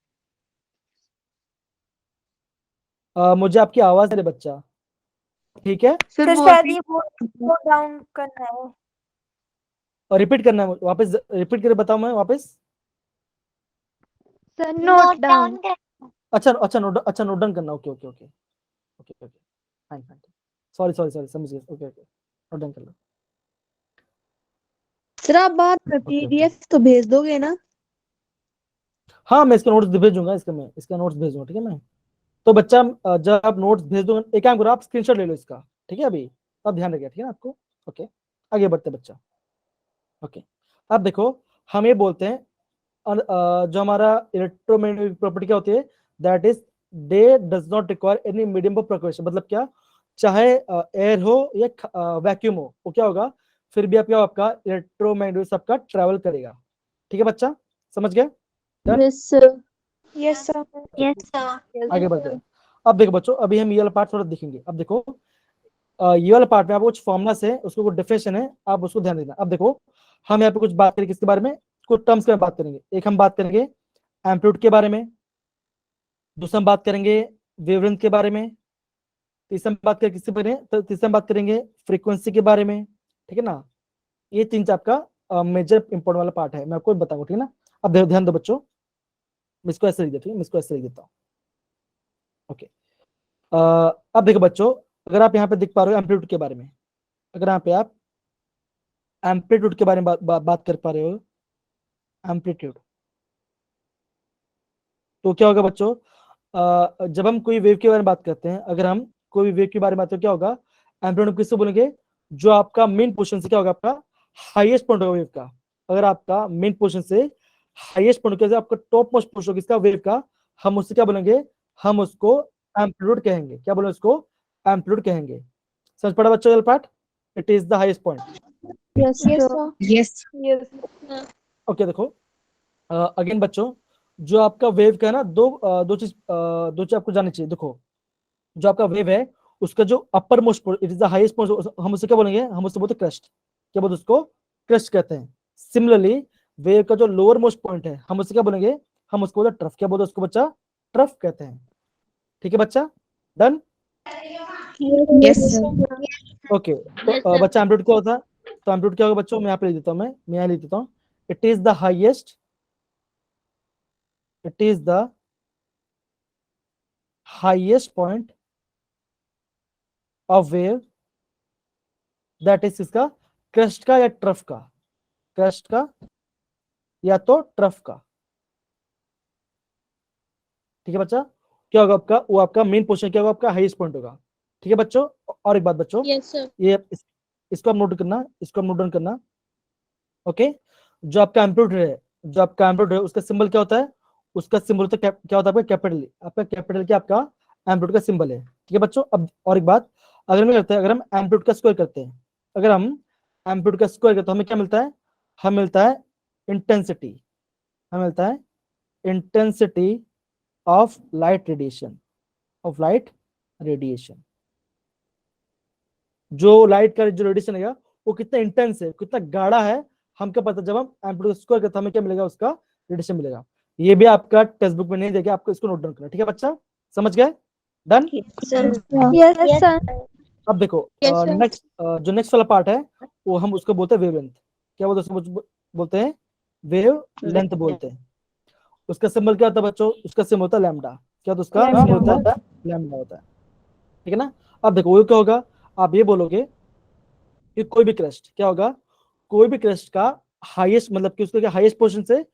मुझे आपकी आवाज दे बच्चा, ठीक है? सर शायद ये नोट डाउन करना है। और रिपीट करना है, वापस रिपीट करके बताऊं मैं वापस? Sir note down. अच्छा नोट डाउन करना। ओके, फाइन, सॉरी समझ गया। ओके, नोट डाउन कर लो। सर आप बात में ओके। पीडीएफ तो भेज दोगे ना? हाँ, मैं इसका नोट्स भेजूंगा, इसका नोट्स भेजूंगा, ठीक है मैं। तो बच्चा जब आप नोट्स भेज दो, एक काम करो, आप स्क्रीनशॉट ले लो इसका, ठीक है? अभी आप ध्यान रखिए, ठीक है ना आपको? ओके, आगे बढ़ते बच्चा। ओके, अब देखो हम ये बोलते हैं जो हमारा इलेक्ट्रोमैग्नेटिक प्रॉपर्टी क्या होती है, that is they does not require any medium of propagation. मतलब क्या, चाहे एयर हो या वैक्यूम हो, वो क्या होगा, फिर भी आपका इलेक्ट्रोमैग्नेटिक सबका ट्रैवल करेगा। ठीक है बच्चा, समझ गए? Yes sir. Yes sir. Yes. Sir. आगे बढ़ते हैं। अब देखो बच्चों, अभी हम ये वाला पार्ट थोड़ा देखेंगे। अब देखो ये वाला पार्ट में आपको कुछ फॉर्मुलास है, उसको कुछ डेफिनेशन है, आप उसको ध्यान देना। अब देखो हम यहाँ पे कुछ बात करेंगे किसके बारे में, कुछ टर्म्स के बात करेंगे। एक हम बात करेंगे एम्पलीट्यूड के बारे में, दूसरा हम बात करेंगे वेवलेंथ के बारे में, तीसरा हम बात करेंगे किसके बारे में, तो तीसरा हम बात करेंगे फ्रीक्वेंसी के बारे में। ठीक है ना? ये तीन आपका मेजर इंपॉर्टेंट वाला पार्ट है, मैं आपको बताऊंगा, ठीक है ना? अब ध्यान दो बच्चों, मैं इसको ऐसे लिख देता हूँ, मैं इसको ऐसे लिख देता हूँ। ओके, अब देखो बच्चों, अगर आप यहाँ पे देख पा रहे हो एम्पलीट्यूड के बारे में, अगर यहाँ पे आप एम्पलीट्यूड के बारे में बात कर पा रहे हो, एम्पलीट्यूड, तो क्या होगा बच्चों, जब हम कोई वेव के बारे में बात करते हैं, अगर हम कोई वेव के बारे में बात करते हैं, क्या होगा, एम्पलीट्यूड किससे बोलेंगे, जो आपका मेन पोजीशन से क्या होगा, आपका हाईएस्ट पॉइंट होगा वेव का। अगर आपका मेन पोजीशन से हाईएस्ट पॉइंट का, आपका टॉप मोस्ट पोजीशन किसका, वेव का, हम उससे क्या बोलेंगे, हम उसको एम्पलीट्यूड कहेंगे। क्या बोले उसको? एम्पलीट्यूड कहेंगे। समझ पड़ा बच्चों? Part, it is the highest point. Yes sir. Yes. Okay, देखो अगेन बच्चों, जो आपका वेव का है ना, दो चीज आपको जाननी चाहिए। देखो जो आपका वेव है, उसका जो upper most, it is the highest most, हम उससे क्या बोलेंगे, हम उससे बोलते क्रस्ट। क्या बोलते उसको? क्रस्ट कहते हैं। सिमिलरली वेव का जो लोअर मोस्ट पॉइंट है, हम उससे क्या बोलेंगे, हम उसको बोलते ट्रफ। क्या बोलते उसको बच्चा? ट्रफ कहते हैं। ठीक है बच्चा, डन? Yes, sir. ओके, तो बच्चा एम्पलीट्यूड क्या होता है? तो एम्पलीट्यूड क्या होगा बच्चों? मैं यहाँ पे लिख देता हूँ, मैं यहाँ लिख देता हूँ, it is the highest, it is the highest point of wave that is इसका क्रस्ट का या ट्रफ का, क्रस्ट का या तो ट्रफ का। ठीक है बच्चा, क्या होगा आपका? वो आपका मेन पोर्शन क्या होगा? आपका हाईएस्ट पॉइंट होगा। ठीक है बच्चों, और एक बात बच्चों, Yes, sir. ये इसको आप नोट करना, इसको आप नोट डाउन करना। ओके, जो आपका एम्पलीट्यूड है, जो आपका एम्पलीट्यूड है उसका सिंबल क्या होता है? उसका सिंबल होता है क्या होता है आपका? कैपिटल। आपका कैपिटल क्या आपका एम्पलीट्यूड का सिंबल है। ठीक है बच्चों, अब और एक बात, अगर हम करते हैं, अगर हम एम्पलीट्यूड का स्क्वायर करते हैं, अगर हम एम्पलीट्यूड का स्क्वायर करते हैं, हमें क्या मिलता है? हमें मिलता है इंटेंसिटी, हमें मिलता है intensity of light radiation, of light radiation. जो लाइट का जो रेडिएशन है वो कितना इंटेंस है, कितना गाढ़ा है, हम क्या पता? जब हम एम्पलीट्यूड स्क्वायर करते हैं हमें क्या मिलेगा? उसका रेडिएशन मिलेगा। ये भी आपका टेक्स्ट बुक में नहीं देगा, आपको इसको नोट डाउन करना। ठीक है बच्चा, समझ गए? डन। Yes, sir. अब देखो Yes, sir. नेक्स्ट, जो नेक्स्ट वाला पार्ट है वो हम उसको बोलते हैं वेवलेंथ। क्या बोलते हैं उसको? बोलते हैं वेव लेंथ बोलते हैं। उसका सिंबल क्या होता है बच्चों? उसका सिंबल होता है लैम्डा। क्या होता है उसका Lambda सिंबल? होता है लैम्डा होता है। ठीक है ना? अब देखो वो क्या होगा, आप ये बोलोगे कि कोई भी क्रस्ट क्या होगा? कोई भी क्रस्ट का हाईएस्ट, मतलब कि उसका हाईएस्ट पोर्शन से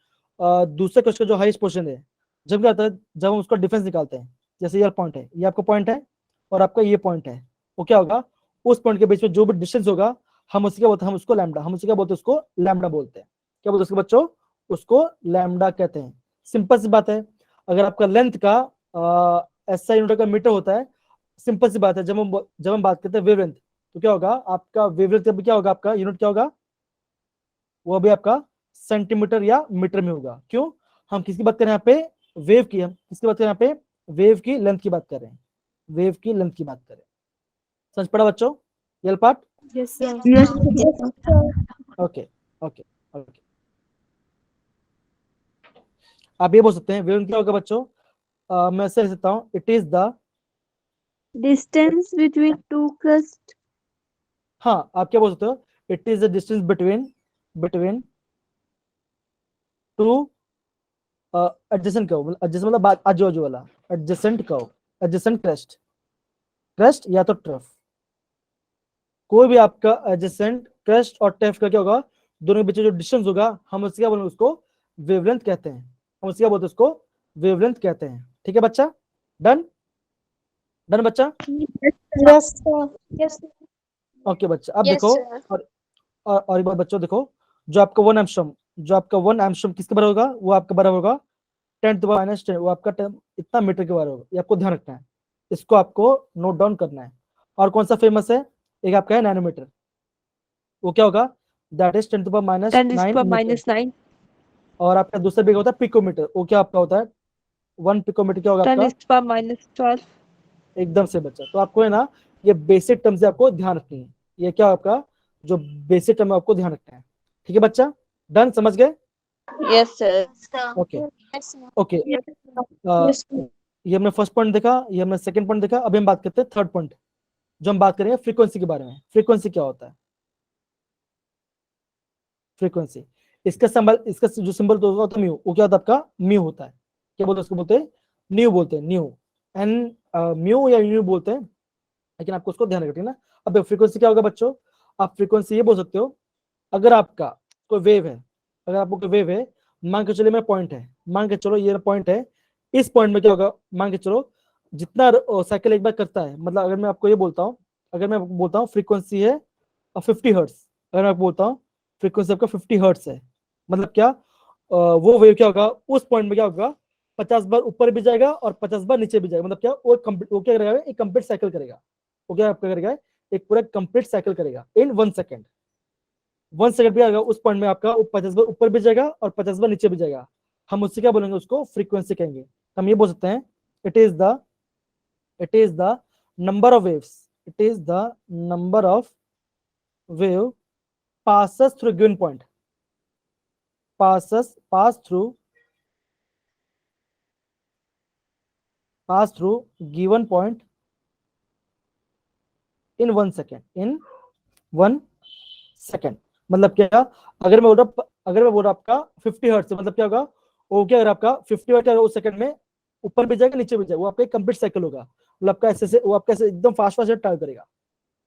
दूसरे क्रस्ट का जो हाईएस्ट पोर्शन है, जब क्या होता है? जब हम उसका डिफरेंस निकालते हैं, जैसे ये पॉइंट है, ये आपका पॉइंट है और आपका ये पॉइंट है, वो क्या होगा? उस पॉइंट के बीच में जो भी डिस्टेंस होगा हम उसके क्या बोलते हैं? हम उसको लैम्डा, हम उसको क्या बोलते हैं? उसको लैम्डा बोलते हैं। क्या बोलते हैं उसको बच्चों? उसको लैम्डा कहते हैं। सिंपल सी बात है, अगर आपका लेंथ का SI यूनिट का मीटर होता है, सिंपल सी बात है, जब हम बात करते हैं वेवलेंथ, तो क्या होगा आपका? वेवलेंथ का भी क्या होगा? आपका यूनिट क्या होगा? वो भी आपका सेंटीमीटर या मीटर में होगा। क्यों? हम किसकी बात कर रहे हैं यहाँ पे? वेव की। हम किसकी बात कर रहे हैं यहाँ पे? वेव की लेंथ की बात कर रहे हैं, वेव की लेंथ की बात कर रहे हैं। समझ पड़ा बच्चों ये part? Yes, sir. Yes, okay okay okay. आप ये बोल सकते हैं वेवलेंथ क्या होगा बच्चों? मैं ऐसे लिख सकता हूँ, it is the, Distance between two crusts. हाँ आप क्या बोल सकते हो? It is the distance between two adjacent curve. Adjacent मतलब आजू बाजू वाला, एडजेसेंट कर्व, एडजेसेंट क्रस्ट या तो ट्रफ। कोई भी आपका एडजेसेंट क्रस्ट और ट्रफ का क्या होगा? दोनों के बीच जो डिस्टेंस होगा हम उससे क्या बोलेंगे? उसको वेवलेंथ कहते हैं। हम उससे क्या बोलते हैं? उसको वेवलेंथ कहते हैं। ठीक है बच्चा, डन? डन बच्चा? Yes, sir. Yes, sir. Okay बच्चा, अब Yes, देखो sir. और एक बात बच्चों, देखो जो आपका 1 एंगस्ट्रॉम, जो आपका 1 एंगस्ट्रॉम किसके बराबर होगा? वो आपका बराबर होगा 10⁻⁻10, वो आपका इतना मीटर के बराबर होगा। ये आपको ध्यान रखना है, इसको आपको नोट डाउन करना है। और कौन सा फेमस है? एक आपका है नैनोमीटर, वो क्या होगा? That is 10⁻⁹ -9. और आपका दूसरा बिग होता है पिकोमीटर, वो क्या आपका होता है? 1 पिकोमीटर क्या होगा आपका? -12. एकदम से बच्चा, तो आपको है ना ये बेसिक टर्म से आपको ध्यान रखनी है। ये क्या आपका जो बेसिक टर्म है आपको ध्यान रखना है। ठीक है बच्चा, डन? समझ गए? Yes, sir. Okay Yes, sir. Okay. Yes, sir. ये हमने फर्स्ट पॉइंट देखा, ये हमने सेकंड पॉइंट देखा। अभी हम बात करते हैं थर्ड पॉइंट, जो हम बात करेंगे फ्रीक्वेंसी के बारे में। फ्रीक्वेंसी क्या होता है? फ्रीक्वेंसी, इसका सिंबल, इसका जो सिंबल तो होता है म्यू, वो क्या होता है आपका? म्यू होता है। क्या बोलते हैं उसको? बोलते हैं न्यू, बोलते हैं न्यू, एन म्यू या न्यू बोलते हैं, लेकिन आपको उसको ध्यान रखना। अब फ्रीक्वेंसी क्या होगा बच्चों? आप फ्रीक्वेंसी ये बोल सकते हो, अगर आपका कोई वेव है, अगर आपको कोई वेव है, मान के चलिए मेरा पॉइंट है, मान के चलो ये पॉइंट है, इस पॉइंट में क्या होगा? मान के चलो जितना साइकिल एक बार करता है, मतलब अगर मैं आपको ये बोलता हूँ, अगर मैं आपको बोलता हूँ फ्रीक्वेंसी है 50 हर्ट्स, अगर मैं आपको बोलता हूँ फ्रीक्वेंसी आपका 50 हर्ट्स है, मतलब क्या? वो वेव क्या होगा? उस पॉइंट में क्या होगा? 50 बार ऊपर भी जाएगा और 50 बार नीचे भी जाएगा। मतलब क्या? वो क्या करेगा? एक कंप्लीट साइकिल करेगा। वो क्या करेगा? एक पूरा कंप्लीट साइकिल करेगा इन 1 सेकेंड। 1 सेकंड पे आएगा, उस पॉइंट में आपका 50 बार ऊपर भी जाएगा और 50 बार नीचे भी जाएगा। हम उससे क्या बोलेंगे? उसको फ्रीक्वेंसी कहेंगे। हम ये बोल सकते हैं it is the number of waves, it is the number of wave passes through given point, pass through given point in 1 second, in 1 second. मतलब क्या, अगर मैं बोल रहा आपका 50 हर्ट्ज, मतलब क्या होगा, वो क्या, अगर आपका 50 हर्ट्ज उस सेकंड में ऊपर भी जाएगा नीचे भी जाएगा, वो आपका कंप्लीट साइकिल होगा। मतलब आपका ऐसे वो आपका ऐसे एकदम फास्ट फास्ट ट्रावल करेगा।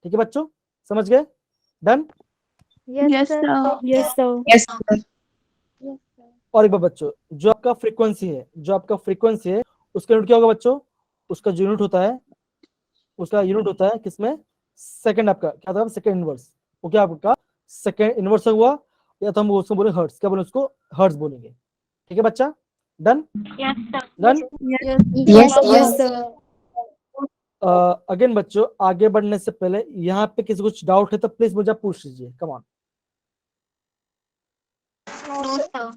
ठीक है बच्चों, समझ गए? Done. Yes, sir. Yes, sir. Yes, sir. और एक बार बच्चों, जो आपका फ्रीक्वेंसी है, उसका यूनिट क्या होगा बच्चों? उसका जो यूनिट होता है, किसमें? सेकंड। आपका क्या था? Second inverse. वो क्या आपका सेकंड इनवर्स हुआ, या तो हम उसको बोले हर्ट्ज, क्या बोले उसको? हर्ट्ज बोलेंगे। ठीक है बच्चा, done. Done. Yes, sir. Again बच्चों, आगे बढ़ने से पहले यहाँ पे किसी कुछ डाउट है तो प्लीज मुझे आप पूछ लीजिए, come on. No, sir.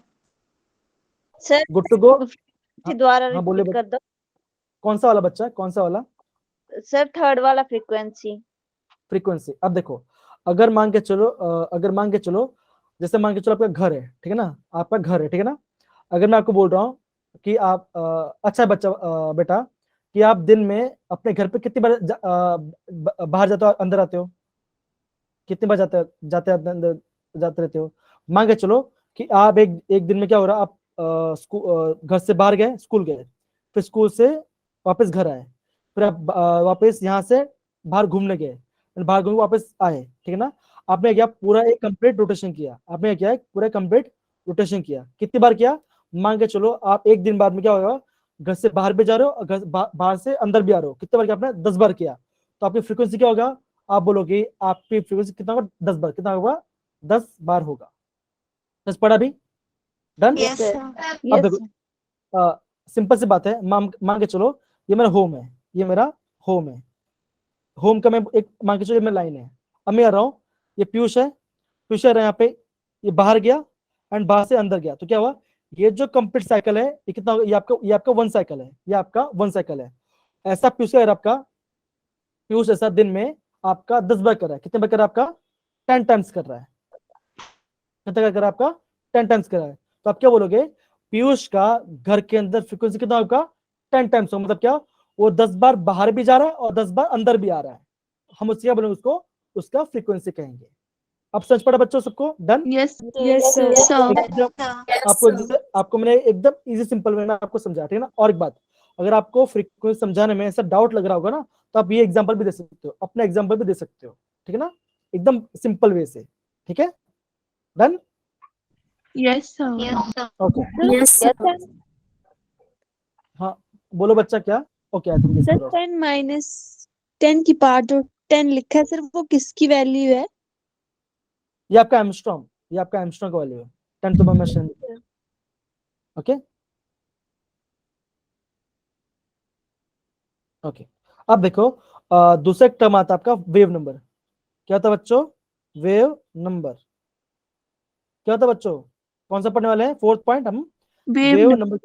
Sir good to go. द्वारा हाँ बोले रिपीट कर दो कौन सा वाला बच्चा, कौन सा वाला? सर, थर्ड वाला फ्रीक्वेंसी। फ्रीक्वेंसी। अब देखो, अगर मान के चलो, जैसे मान के चलो आपका घर है, ठीक है ना, आपका घर है, ठीक है ना। अगर मैं आपको बोल रहा हूँ कि आप अच्छा बच्चा, बेटा, कि आप दिन में अपने घर पे कितनी बार बाहर जाते हो, अंदर आते हो? कितनी बार जाते अंदर जाते रहते हो? मान के चलो कि आप एक दिन में क्या हो रहा, आप घर से बाहर गए, स्कूल गए, फिर स्कूल से वापस घर आए, फिर आप वापस यहाँ से बाहर घूमने गए, फिर बाहर घूम वापस आए, ठीक है ना। आपने क्या पूरा एक कंप्लीट रोटेशन किया, कितनी बार किया? मान के चलो आप एक दिन बाद में क्या होगा, घर से बाहर भी जा रहे हो और घर बाहर से अंदर भी आ रहे हो, कितने बार किया आपने? 10 बार किया। तो आपकी फ्रीक्वेंसी क्या होगा? आप बोलोगे आपकी फ्रीक्वेंसी कितना होगा? 10 बार। कितना होगा? 10 बार होगा। 10 पढ़ा भी? डन। Yes, sir. अब देखो, सिंपल सी बात है, मान के चलो ये मेरा होम है, होम का मैं एक मान के चलो ये मेरा लाइन है। अब मैं आ रहा हूँ, ये पीयूष है, यहाँ पे, ये बाहर गया एंड बाहर से अंदर गया, तो क्या हुआ? ये जो कंप्लीट साइकिल है, ये कितना होगा? ये आपका 1 साइकिल है, ऐसा पीयूष का, आपका पीयूष ऐसा दिन में आपका 10 बार कर रहा है। कितने बार कर रहा है? आपका 10 टाइम्स कर रहा है। कितने बार कर रहा है? आपका 10 टाइम्स कर रहा है। तो आप क्या बोलोगे? पीयूष का घर के अंदर फ्रीक्वेंसी कितना होगा? 10 टाइम्स। मतलब क्या, वो 10 बार बाहर भी जा रहा है और 10 बार अंदर भी आ रहा है। हम उससे क्या बोलेंगे? उसको उसका फ्रीक्वेंसी कहेंगे। अब समझ पड़ा बच्चों सबको? डन। Yes Yes, sir. एकदम आपको मैंने एकदम इजी सिंपल वे में आपको समझाया, ठीक है ना। और एक बात, अगर आपको फ्रीक्वेंसी समझाने में ऐसा डाउट लग रहा होगा ना, तो आप ये एग्जांपल भी दे सकते हो, अपना एग्जांपल भी दे सकते हो, ठीक है ना, एकदम सिंपल वे से। ठीक है, done. Yes sir. Yes, sir. Okay, Yes, sir. हाँ बोलो बच्चा क्या? Okay, I think sir 10 minus 10 की पावर जो 10 लिखा है सर, वो किसकी वैल्यू है? ये आपका एमस्ट्रॉन्ग का वैल्यू है, 10 to the minus 10। Okay okay, अब देखो, दूसरा टर्म आता है आपका वेव नंबर। क्या होता है बच्चों? वेव नंबर क्या होता है बच्चों? कौन सा पढ़ने वाले हैं? 4th पॉइंट हम, वेव नंबर।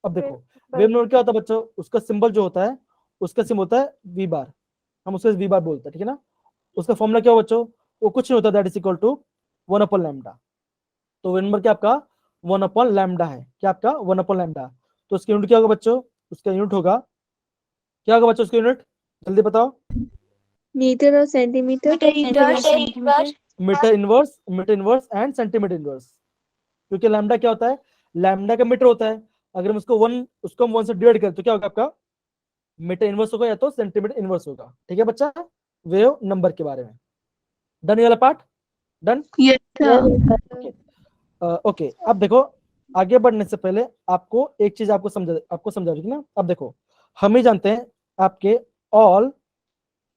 अब देखो, वेव नंबर क्या होता है बच्चों? उसका सिंबल जो होता है, उसका सिंबल होता है वी बार, हम उसको वी बार बोलते हैं, ठीक है ना। उसका फॉर्मूला क्या हो बच्चों? वो कुछ नहीं होता, दैट इज इक्वल टू 1/λ। तो वेव नंबर क्या आपका 1/λ है, क्या आपका 1/λ। तो उसका यूनिट क्या होगा बच्चों? उसका यूनिट होगा, क्या होगा बच्चों उसका यूनिट? जल्दी बताओ। मीटर और centimetre. Metre inverse and centimetre inverse. क्योंकि लैम्डा क्या होता है? लैम्डा का मीटर होता है। अगर हम उसको हम 1 से डिवाइड करें तो क्या होगा आपका? मीटर इनवर्स होगा या तो सेंटीमीटर इनवर्स होगा। ठीक है बच्चा, वेव नंबर के बारे में। डन ये वाला पार्ट? डन। ओके, अब देखो, आगे बढ़ने से पहले आपको एक चीज आपको समझा दूं ना। अब देखो, हम ही जानते हैं आपके ऑल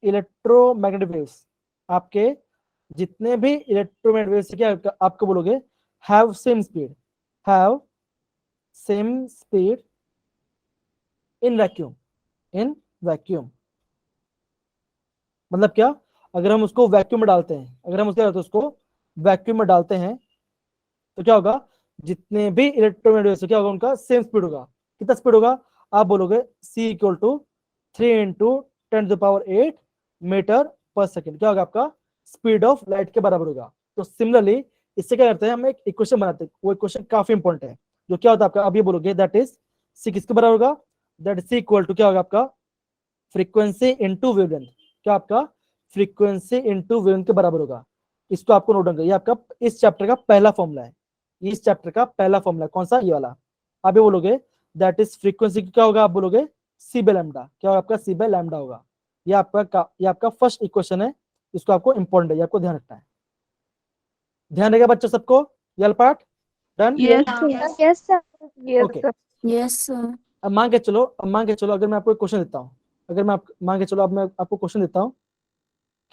इलेक्ट्रोमैग्नेटिक वेव्स, आपके जितने भी इलेक्ट्रोमैग्नेटिक वेव्स क्या आपको बोलोगे? Have same speed in vacuum. मतलब क्या? अगर हम उसको वैक्यूम में डालते हैं, उसको वैक्यूम में डालते हैं तो क्या होगा? जितने भी इलेक्ट्रोमैग्नेटिक क्या होगा? उनका सेम स्पीड होगा। कितना स्पीड होगा? आप बोलोगे C इक्वल टू 3 × 10⁸ मीटर पर सेकेंड। क्या होगा आपका? स्पीड ऑफ लाइट के बराबर होगा। तो सिमिलरली इससे क्या करते हैं, हम एक इक्वेशन बनाते हैं। वो इक्वेशन काफी इंपॉर्टेंट है, जो क्या होता है आपका? अब ये बोलोगे दैट इज C किसके बराबर होगा? That is C equal to क्या होगा आपका? Frequency into wavelength. क्या आपका? फ्रीक्वेंसी इंटू वेवलेंथ के बराबर होगा। इसको आपको नोट डाउन करिए, आपका इस चैप्टर का पहला फॉर्मूला है, इस चैप्टर का पहला फॉर्मूला कौन सा, ये वाला। आप ये बोलोगे दैट इज फ्रीक्वेंसी क्या होगा, आप बोलोगे सी बाय लैम्डा, क्या होगा आपका सी बाय लैम्डा होगा। ये आपका फर्स्ट इक्वेशन है, इसको आपको इंपॉर्टेंट है, ये आपको ध्यान रखना है। ध्यान रहेगा बच्चों सबको, ये part done. Yes, Yes. Yes, sir. Yes, Okay. sir. yes, sir. अब मान के चलो अगर मैं आपको क्वेश्चन देता हूँ, अगर मैं मान के चलो अब मैं आपको क्वेश्चन देता हूँ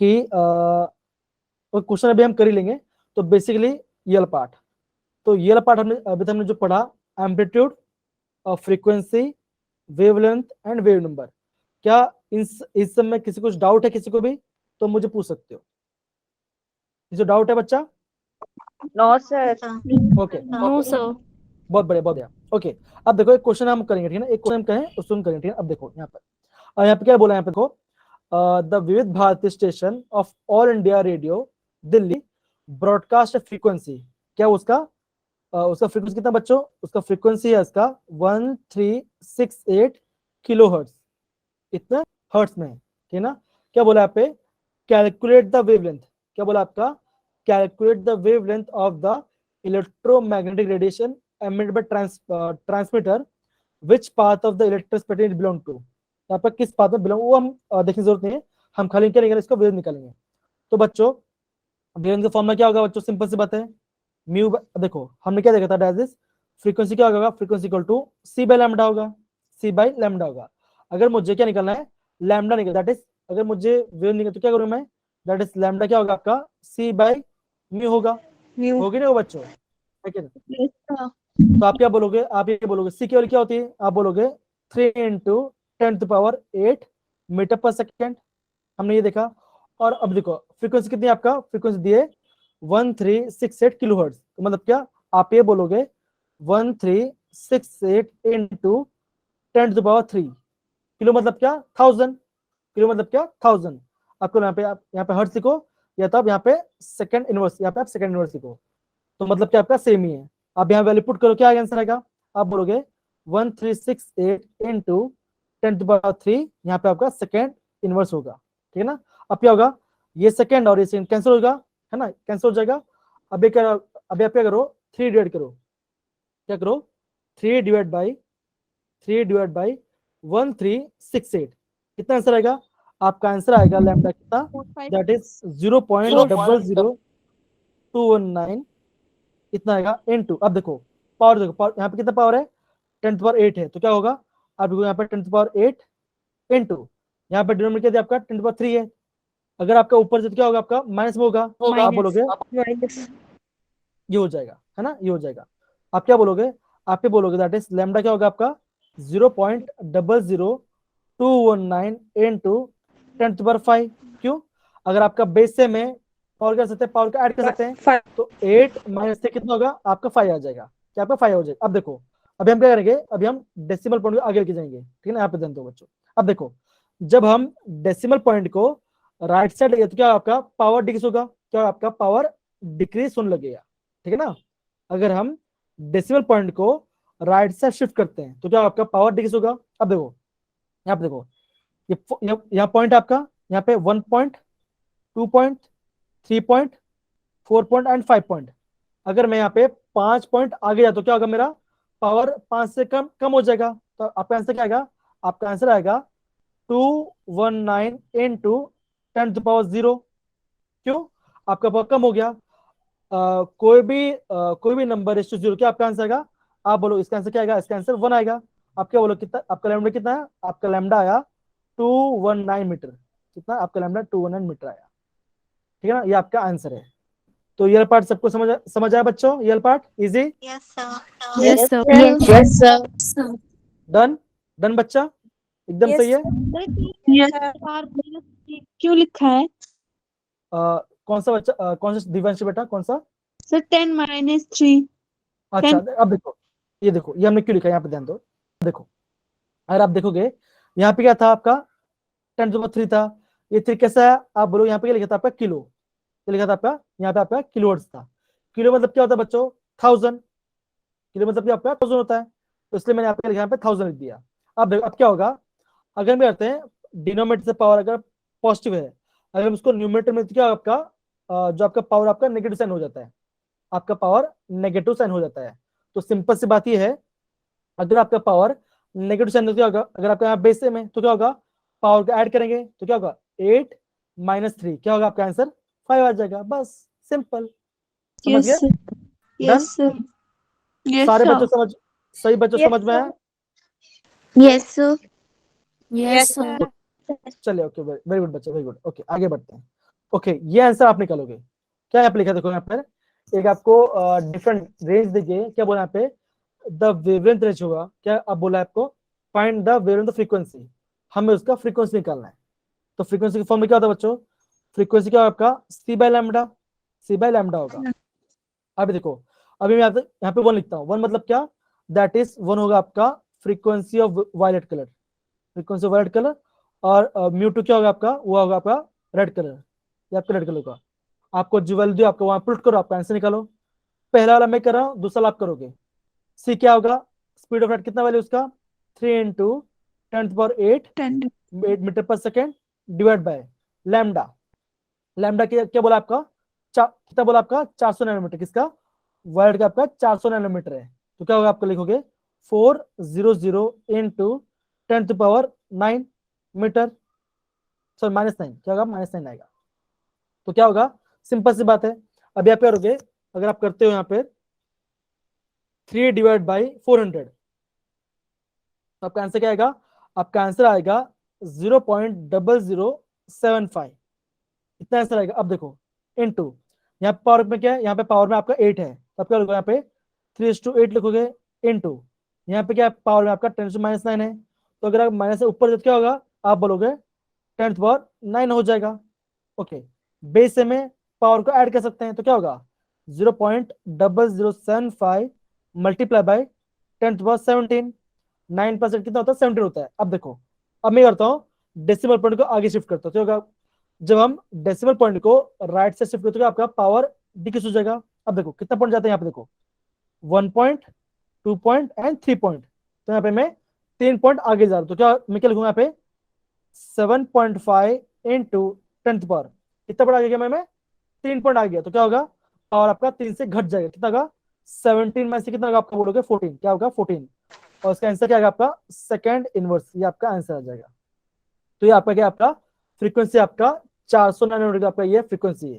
कि क्वेश्चन अभी हम कर ही लेंगे। तो बेसिकली ये वाला पार्ट, तो ये वाला पार्ट हमने जो पढ़ा, एम्पलीट्यूड और frequency, wavelength and wave number. क्या इस सब में किसी कुछ डाउट है किसी को भी, तो मुझे पूछ सकते हो। जो डाउट है बच्चा? No, sir. Okay No, sir. बहुत बढ़िया ओके। अब देखो एक क्वेश्चन हम करेंगे, ठीक है ना, एक क्वेश्चन हम कहें उसको हम करेंगे, ठीक है। अब देखो यहाँ पर, और यहाँ पे क्या बोला, यहाँ पे देखो the Vividh Bharati station of all India radio Delhi broadcast frequency, क्या उसका फ्रीक्वेंसी कितना बच्चों, उसका फ्रीक्वेंसी है इसका 1368 किलो हर्ट्ज, इतना हर्ट्ज में, ठीक है ना। क्या बोला यहाँ पे, कैलकुलेट द वेवलेंथ, क्या बोला आपका, calculate the wavelength of the electromagnetic radiation emitted by transmitter, which path of the electric spectrum it belong to, यहाँ पर किस पाथ में बिलोंग, वो हम देखने की जरूरत नहीं है, हम खाली क्या निकालेंगे, इसका वेव निकालेंगे। तो बच्चों वेव का फॉर्मूला क्या होगा बच्चों, सिंपल सी बात है, म्यू, देखो हमने क्या देखा था, दैट इज फ्रीक्वेंसी क्या होगा, frequency equal to C by lambda होगा, सी बाय लैम्डा होगा। अगर मुझे क्या निकालना है, लैम्डा निकल, दैट इज अगर मुझे वेव निकल तो क्या करूँ मैं, दैट इज लैम्डा क्या होगा आपका, सी बाय म्यू होगा, होगी नहीं वो बच्चों, ठीक है। Yes, sir. तो आप क्या बोलोगे, आप ये बोलोगे सी की वैल्यू क्या होती है, आप बोलोगे 3 × 10⁸ मीटर पर सेकेंड, हमने ये देखा। और अब देखो फ्रीक्वेंसी कितनी है आपका, फ्रीक्वेंसी दी है 1368 किलो हर्ट्ज, तो मतलब क्या, आप ये बोलोगे 1368 × 10⁻3 किलो, मतलब क्या 1000 किलो, मतलब क्या 1000। आपको यहाँ पे हर्ट्ज लिखो, या तब यहाँ पे सेकंड इनवर्स, यहाँ पे आप सेकंड इनवर्स लिखो, तो मतलब क्या आपका सेम ही है। आप यहाँ वैल्यू पुट करो, क्या आंसर आएगा, आप बोलोगे 1368 × 10⁻3, यहाँ पे आपका सेकंड इनवर्स होगा, ठीक है ना। अब क्या होगा, ये सेकंड और ये सेकंड कैंसिल होगा, है ना, कैंसिल हो जाएगा। अभी आप क्या करो, 3 डिवाइड करो, क्या करो 3 डिवाइड बाई 1368, कितना आंसर आएगा, आपका आंसर आएगा लैम्डा कितना, दैट इज 0.00219, इतना आएगा इनटू, अब देखो पावर, देखो पावर यहाँ पे कितना पावर है, 10⁸ है, तो क्या होगा, आप देखो यहाँ पे 10⁸ इनटू, यहाँ पे डिनोमिनेटर क्या आपका 10⁻3 है, अगर आपका ऊपर से तो क्या होगा आपका माइनस में होगा, आप बोलोगे ये हो जाएगा, है ना, ये हो जाएगा। आप क्या बोलोगे, आप ये बोलोगे दैट इज लैम्डा क्या होगा आपका 0.00219 इनटू 10⁵। क्यों, अगर आपका बेस से में पावर कर सकते हैं, पावर का ऐड कर सकते हैं, तो 8 माइनस से कितना होगा आपका 5 आ जाएगा, क्या आपका 5 हो जाएगा। अब देखो अभी हम क्या करेंगे, अभी हम डेसिमल पॉइंट को आगे लेके जाएंगे, ठीक है ना, यहाँ पे ध्यान दो बच्चों। अब देखो जब हम डेसिमल पॉइंट को राइट साइड लेंगे तो क्या आपका पावर डिक्रीज होगा, क्या आपका पावर डिक्रीज होने लगेगा, ठीक है ना। अगर हम डेसिमल पॉइंट को राइट साइड शिफ्ट करते हैं तो क्या आपका पावर डिक्रीज होगा। अब देखो यहाँ पे देखो, यहाँ पॉइंट आपका, यहाँ पे 1 point, 2 point, 3 point, 4 point and 5 point. अगर मैं यहाँ पे 5 पॉइंट आगे जाता तो क्या होगा, मेरा पावर 5 से कम हो जाएगा, तो आपका आंसर क्या आएगा, आपका आंसर आएगा 219 × 10⁻0। क्यों, आपका पावर कम हो गया। कोई भी नंबर इस टू 0, क्या आपका आंसर आएगा, आप बोलो इसका आंसर क्या आएगा, इसका आंसर 1 आएगा। आप क्या बोलो, कितना आपका लैम्डा कितना है, आपका लैम्डा आया 219 मीटर, कितना आपका लैम्डा 219 मीटर आया, ठीक है ना, ये आपका आंसर है। तो ये पार्ट सबको समझ आया बच्चों, ये part easy, Yes, sir. Yes, sir. Yes, sir. Done बच्चा, एकदम सही है। Yes, क्यों लिखा है कौन सा बच्चा, कौन सा दिव्यांश बेटा, कौन सा, सर 10 - 3 अच्छा अब देखो, ये हमने क्यों लिखा है, यहाँ पे ध्यान दो। देखो अगर आप देखोगे यहाँ पे क्या था आपका 10⁻3 था, ये 3 कैसा है, आप बोलो यहाँ पे क्या लिखा था आपका किलो, क्या लिखा था आपका, यहाँ पे आपका किलो हर्ट्ज था। किलो मतलब क्या होता है बच्चों 1000, किलो मतलब क्या आपका 1000 होता है, तो इसलिए मैंने आपके यहाँ पे 1000 लिख दिया। अब क्या होगा, अगर हम करते हैं डिनोमिनेटर से पावर अगर पॉजिटिव है, अगर हम उसको न्यूमरेटर में, तो क्या आपका जो आपका पावर आपका नेगेटिव साइन हो जाता है, आपका पावर नेगेटिव साइन हो जाता है। तो सिंपल सी बात ये है, अगर आपका पावर नेगेटिव साइन, तो क्या होगा, अगर आपका यहाँ बेस सेम है तो क्या होगा, पावर को ऐड करेंगे तो क्या होगा, 8 - 3 क्या होगा, आपका आंसर 5 आ जाएगा। बस सिंपल, समझ Yes, गए? sir. Done? Yes, sir. Yes, सारे sir. बच्चों समझ, सही बच्चों Yes, समझ में sir. आया? Yes, sir. Yes, sir. चलिए, ओके, वेरी गुड बच्चे, वेरी गुड। ओके, आगे बढ़ते हैं। ओके, ये आंसर आप निकालोगे। क्या यहाँ पे लिखा है, देखो यहाँ पर एक आपको डिफरेंट रेंज देखिए, क्या बोला यहाँ पे, द वेवलेंथ रेंज होगा। क्या अब बोला है आपको, फाइंड द वेवलेंथ फ्रीक्वेंसी, हमें उसका फ्रीक्वेंसी निकालना है। तो फ्रीक्वेंसी की फॉर्म में क्या होता है बच्चों, फ्रीक्वेंसी क्या होगा आपका, c/λ, c/λ होगा। अभी देखो, अभी मैं यहाँ पे 1 लिखता हूँ। 1 मतलब क्या, दैट इज 1 होगा आपका frequency of violet colour, frequency of violet colour. और μ2 क्या होगा आपका, वो होगा आपका रेड कलर, ये आपका रेड कलर का। आपको जो वैल्यू आपको वहां पुट करो, आपका आंसर निकालो। पहला वाला मैं कर रहा हूँ, दूसरा वाला आप करोगे। सी क्या होगा, स्पीड ऑफ लाइट कितना वैल्यू उसका, 3 × 10⁸ 10. 8 मीटर पर second divide by lambda. Lambda क्या बोला आपका, कितना बोला आपका, 400 नैनोमीटर। किसका, वायलेट का आपका 400 नैनोमीटर है। तो क्या होगा, आपको लिखोगे 400 × 10⁹ मीटर, सॉरी -9, क्या होगा, -9 आएगा। तो क्या होगा, सिंपल सी बात है। अभी आप क्या करोगे, अगर आप करते हो यहाँ पे 3 / 400, तो आपका आंसर क्या आएगा, आपका आंसर आएगा 0.0075, इतना आंसर आएगा। अब देखो इनटू, यहाँ पे पावर में क्या है, यहाँ पे पावर में आपका 8 है, तो आप क्या लिखोगे, यहाँ पे 3:8 लिखोगे, इनटू यहाँ पे क्या पावर में आपका 10⁻9 है। तो अगर आप माइनस से ऊपर क्या होगा, आप बोलोगे 10⁹9 हो जाएगा। ओके, बेस से में पावर को ऐड कर सकते हैं, तो क्या होगा, 0.0075 मल्टीप्लाई बाय 10⁻17, 9% कितना होता है, 17 होता है। अब देखो, अब मैं करता हूँ डेसिमल पॉइंट को आगे शिफ्ट करता हूँ, तो होगा, जब हम डेसिमल पॉइंट को राइट से शिफ्ट करते हैं, आपका पावर डिक्रीज हो जाएगा। अब देखो कितना पॉइंट जाता है, यहाँ पे देखो 1 पॉइंट, 2 पॉइंट एंड 3 पॉइंट। तो यहाँ पे मैं 3 पॉइंट आगे जा रहा हूँ, तो क्या मैं क्या लिखूंगा, यहाँ पे 7.5 × 10⁻, कितना पॉइंट आगे गया, मैं 3 पॉइंट आ गया। तो क्या होगा, पावर आपका 3 से घट जाएगा, कितना होगा, 17 में से कितना होगा, आपका बोलोगे 14, क्या होगा 14। और इसका आंसर क्या होगा, आपका सेकंड इनवर्स, ये आपका आंसर आ जाएगा। तो ये आपका क्या, आपका फ्रीक्वेंसी आपका 400 नैनोमीटर का आपका ये फ्रीक्वेंसी है,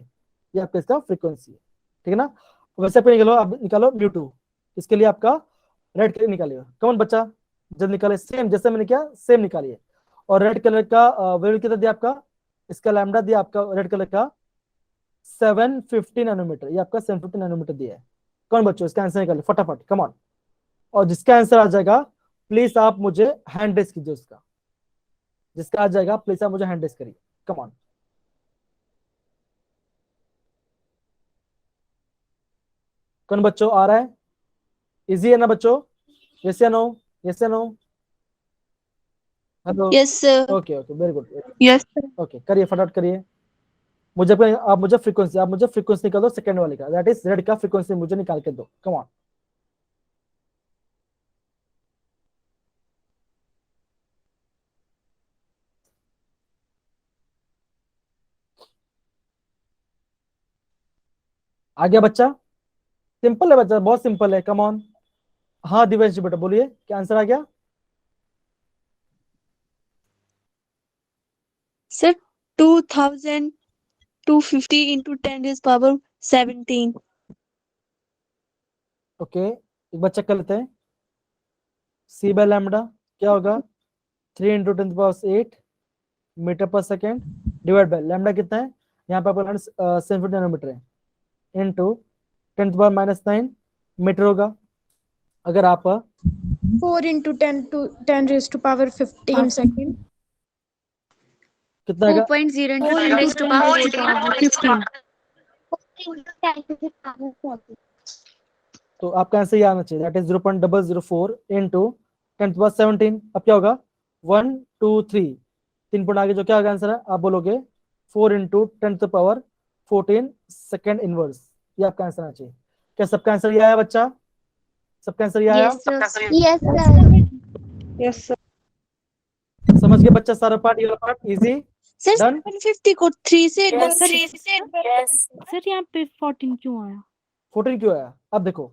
ये आपका इसका फ्रीक्वेंसी है, ठीक है ना। वैसे पे निकालो, अब निकालो μ2, इसके लिए आपका रेड कलर निकालिए। कौन बच्चा जब निकाले, सेम जैसे मैंने किया सेम निकालिए। और रेड कलर का वेवलेंथ कितना दिया आपका, इसका लैम्डा दिया आपका रेड कलर का 750 नैनोमीटर, ये आपका 750 नैनोमीटर दिया है। कौन बच्चों इसका आंसर निकालिए फटाफट, कम ऑन। और जिसका आंसर आ जाएगा प्लीज आप मुझे हैंड रेस कीजिए, उसका जिसका आ जाएगा प्लीज आप मुझे हैंड रेस करिए, कम ऑन। कौन बच्चों आ रहा है, इजी है ना बच्चों, यस या नो, यस या no, hello, Yes, sir. Okay okay, very good, Yes, sir. Okay, करिए फटाफट करिए। मुझे आप मुझे फ्रीक्वेंसी निकाल दो सेकंड वाले का, दैट इज रेड का फ्रीक्वेंसी मुझे निकाल के दो, कम ऑन। आ गया बच्चा, सिंपल है बच्चा, बहुत सिंपल है, कम ऑन। हाँ दिवेश जी बेटा बोलिए, क्या आंसर आ गया, Sir, 2250 into 10⁻17. ओके, एक बार चेक कर लेते हैं। c/λ क्या होगा, 3 × 10⁸ मीटर पर सेकेंड डिवाइड बाय लैम्डा कितना है, यहाँ पे आपका 750 नैनोमीटर है, इनटू 10⁻9 मीटर होगा। अगर आप 4 × 10⁻15 second. कितना आएगा, 4.0 into 10 raised to power 15. तो आपका आंसर ये आना चाहिए, दैट इज 0.004 × 10⁻17। अब क्या होगा, 1 2 3 3 पॉइंट आगे जो क्या होगा आंसर है, आप बोलोगे 4 × 10⁻14 सेकंड इनवर्स, ये आपका आंसर आना चाहिए। क्या सबका आंसर ये आया बच्चा, सबका आंसर ये आया, Yes, sir. Yes, sir. Yes, sir. समझ गए बच्चा सारा पार्ट, ये वाला पार्ट इजी। Sir Done? 750 को 3 से Yes, सर यहाँ पे 14 क्यों आया? 14 क्यों आया? अब देखो,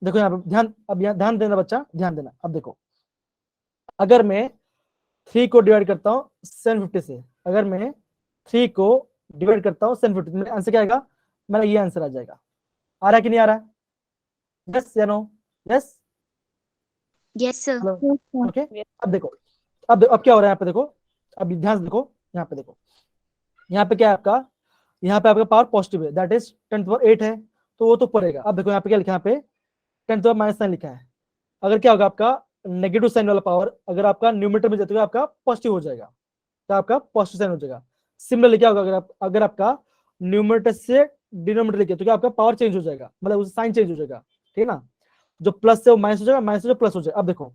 देखो यहाँ पे ध्यान, अब यहाँ ध्यान देना बच्चा, ध्यान देना। अब देखो, अगर मैं 3 को डिवाइड करता हूँ 750 से, अगर मैं 3 को डिवाइड करता हूँ 750, मेरा आंसर क्या आएगा? मेरा ये आंसर आ जाएगा। आ रहा है कि नहीं आ रहा है? यस या no? Yes, yes, sir. Okay. अब देखो, अब क्या हो रहा है यहाँ पे? देखो, अब ध्यान से देखो, यहाँ पे देखो, यहाँ पे क्या है आपका? यहाँ पे आपका पावर पॉजिटिव है, दैट इज 10⁸ है, तो वो तो पड़ेगा। अब देखो यहाँ पे क्या लिखा है? यहाँ पे 10⁻9 लिखा है। अगर क्या होगा आपका नेगेटिव साइन वाला पावर, अगर आपका न्यूमरेटर में जाता है आपका पॉजिटिव हो जाएगा, तो आपका पॉजिटिव साइन हो जाएगा। सिमिलरली क्या होगा, अगर आपका न्यूमरेटर से डिनोमिनेटर लिखे तो क्या आपका पावर चेंज हो जाएगा, मतलब उसका साइन चेंज हो जाएगा, ठीक है ना? जो प्लस से वो माइनस हो जाएगा, माइनस से जो प्लस हो जाएगा। अब देखो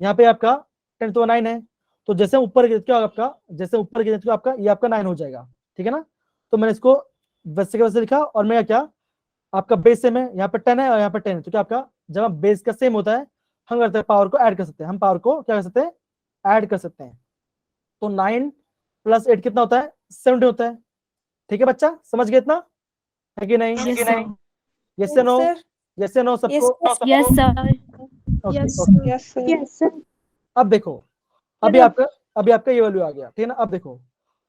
यहाँ पे आपका 10⁹ है, तो जैसे ऊपर क्या होगा आपका, जैसे ऊपर की आपका ये आपका 9 हो जाएगा, ठीक है ना? तो मैंने इसको वैसे के वैसे लिखा, और मैं क्या, आपका बेस सेम है, यहाँ पे 10 है और यहाँ पे 10 है, तो क्या आपका जब आप बेस का सेम होता है, हम करते हैं पावर को ऐड कर सकते हैं, हम पावर को क्या कर सकते हैं? ऐड कर सकते हैं। तो 9 + 8 कितना होता है? 70 होता है। ठीक है बच्चा, समझ गए इतना? है कि नहीं? Yes, sir. यस या नो? यस या नो सबको? Yes, sir. Okay yes okay. Yes sir. अब देखो, अभी आपका ये वैल्यू आ गया, ठीक है ना? अब देखो,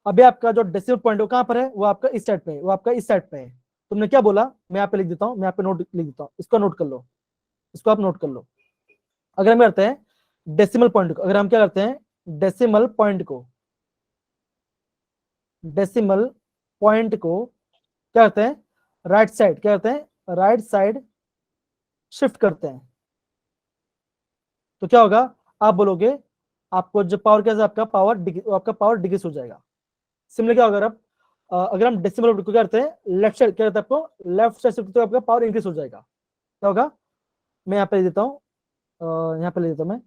अभी आपका जो डेसिमल पॉइंट है वो कहाँ पर है? वो आपका इस साइड पे है, वो आपका इस साइड पे है। तुमने क्या बोला? मैं यहाँ पे लिख देता हूँ, मैं यहाँ पे नोट लिख देता हूँ, इसको नोट कर लो, इसको आप नोट कर लो। अगर हम करते हैं डेसिमल पॉइंट को, अगर हम क्या करते हैं डेसिमल पॉइंट को, डेसिमल पॉइंट को क्या करते हैं? राइट साइड, क्या करते हैं? राइट साइड शिफ्ट करते हैं, तो क्या होगा? आप बोलोगे आपको जो पावर क्या है, आपका पावर डिक्रीज हो जाएगा। सिमिलर क्या होगा? अगर हम डेसिमल को क्या करते हैं लेफ्ट साइड, क्या करते हैं आपको लेफ्ट साइड शिफ्ट, तो आपका पावर इंक्रीज हो जाएगा। क्या होगा? मैं यहाँ पे लिख देता हूँ, यहाँ पे लिख देता हूँ मैं,